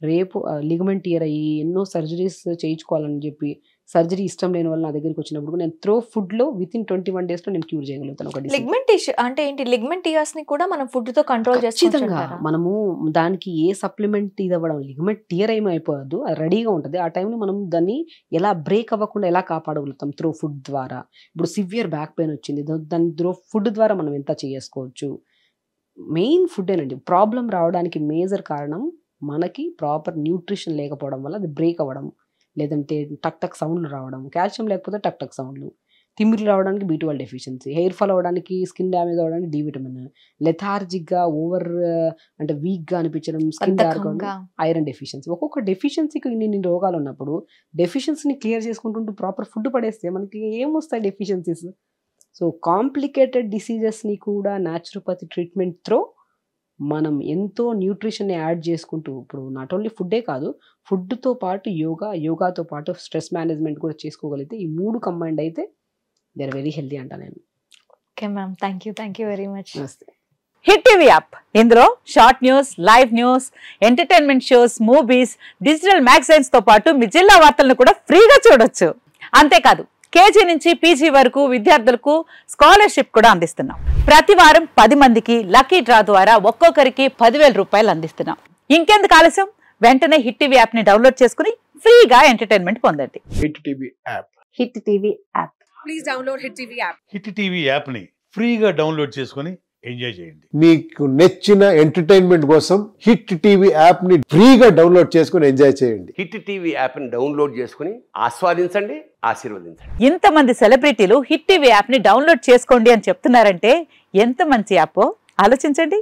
Speaker 2: రేపు లిగమెంట్ టియర్ అయ్యి ఎన్నో సర్జరీస్ చేయించుకోవాలని చెప్పి సర్జరీ ఇష్టం లేని వాళ్ళు నా దగ్గరికి వచ్చినప్పుడు నేను త్రో ఫుడ్లో వితిన్ 21 daysలో నేను క్యూర్ చేయగలుగుతాను. ఒక
Speaker 1: లిగ్మెంట్ ఇష్యూ అంటే ఏంటి, లిగ్మెంట్ టియర్స్ ని కూడా మనం ఫుడ్ తో కంట్రోల్
Speaker 2: ఖచ్చితంగా మనము దానికి ఏ సప్లిమెంట్ ఇది అవ్వడం, లిగ్మెంట్ టియర్ ఏమైపోవద్దు, అది రెడీగా ఉంటుంది. ఆ టైంలో మనం దాన్ని ఎలా బ్రేక్ అవ్వకుండా ఎలా కాపాడగలుగుతాం త్రో ఫుడ్ ద్వారా. ఇప్పుడు సివియర్ బ్యాక్ పెయిన్ వచ్చింది, దాని త్రో ఫుడ్ ద్వారా మనం ఎంత చేసుకోవచ్చు. మెయిన్ ఫుడ్డేనండి ప్రాబ్లం రావడానికి మేజర్ కారణం. మనకి ప్రాపర్ న్యూట్రిషన్ లేకపోవడం వల్ల అది బ్రేక్ అవ్వడం, లేదంటే టక్ టక్ సౌండ్లు రావడం, కాల్షియం లేకపోతే టక్ టక్ సౌండ్లు, తిమ్మిర్లు రావడానికి B12 డెఫిషియన్సీ, హెయిర్ ఫాల్ అవ్వడానికి, స్కిన్ డ్యామేజ్ అవ్వడానికి D విటమిన్, లెథార్జిక్గా ఓవర్ అంటే వీక్గా అనిపించడం, స్కిన్ డార్క్, ఐరన్ డెఫిషియన్సీ. ఒక్కొక్క డెఫిషియన్సీకి ఇన్ని రోగాలు ఉన్నప్పుడు డెఫిషియన్సీని క్లియర్ చేసుకుంటుంటూ ప్రాపర్ ఫుడ్ పడేస్తే మనకి ఏమొస్తాయి డెఫిషియన్సీస్. సో కాంప్లికేటెడ్ డిసీజెస్ని కూడా న్యాచురోపతి ట్రీట్మెంట్ త్రో మనం ఎంతో న్యూట్రిషన్ యాడ్ చేసుకుంటూ, ఇప్పుడు నాట్ ఓన్లీ ఫుడ్డే కాదు, ఫుడ్తో పాటు యోగాతో పాటు స్ట్రెస్ మేనేజ్మెంట్ కూడా చేసుకోగలిగితే ఈ 3 కంబైన్డ్ అయితే దే ఆర్ వెరీ హెల్దీ అంట నేను.
Speaker 1: Okay ma'am, thank you very much.
Speaker 3: Hit TV app, ఇందులో short news, live news, entertainment shows, movies, digital magazines తో పాటు మీ జిల్లా వార్తలను కూడా ఫ్రీగా చూడొచ్చు. అంతేకాదు KG నుంచి PG వరకు విద్యార్థులకు స్కాలర్షిప్ కూడా అందిస్తున్నాం. ప్రతి వారం 10 మందికి లక్కీ డ్రా ద్వారా ఒక్కొక్కరికి 10,000 రూపాయలు అందిస్తున్నాం. ఇంకెందుకు ఆలస్యం, వెంటనే హిట్ టీవీ యాప్ ని డౌన్లోడ్ చేసుకుని ఫ్రీగా ఎంటర్టైన్మెంట్ పొందండి.
Speaker 4: Hit TV app.
Speaker 3: Hit TV app.
Speaker 5: Please download hit TV app.
Speaker 4: Hit TV app ని ఫ్రీగా డౌన్లోడ్ చేసుకుని ఎంజాయ్ చేయండి.
Speaker 6: మీకు నచ్చిన ఎంటర్టైన్మెంట్ కోసం హిట్ టీవీ యాప్ ని ఫ్రీగా డౌన్లోడ్ చేసుకుని ఎంజాయ్ చేయండి.
Speaker 7: హిట్ టీవీ యాప్ ని డౌన్లోడ్ చేసుకుని ఆస్వాదించండి, ఆశీర్వదించండి.
Speaker 3: ఇంతమంది సెలబ్రిటీలు హిట్ టీవీ యాప్ ని డౌన్లోడ్ చేసుకోండి అని చెప్తున్నారంటే ఎంత మంచి యాప్ ఆలోచించండి.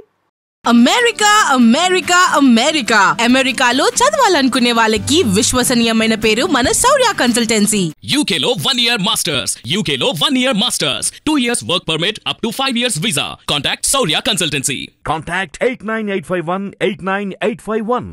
Speaker 5: అమెరికా అమెరికా అమెరికా అమెరికాలో చదవాలనుకునే వాళ్ళకి విశ్వసనీయమైన పేరు మన శౌర్య కన్సల్టెన్సీ.
Speaker 8: UK లో 1 year masters, UK లో 1 year masters, 2 years work permit up to 5 years visa. Contact Saurya Consultancy.
Speaker 9: Contact 89851 89851.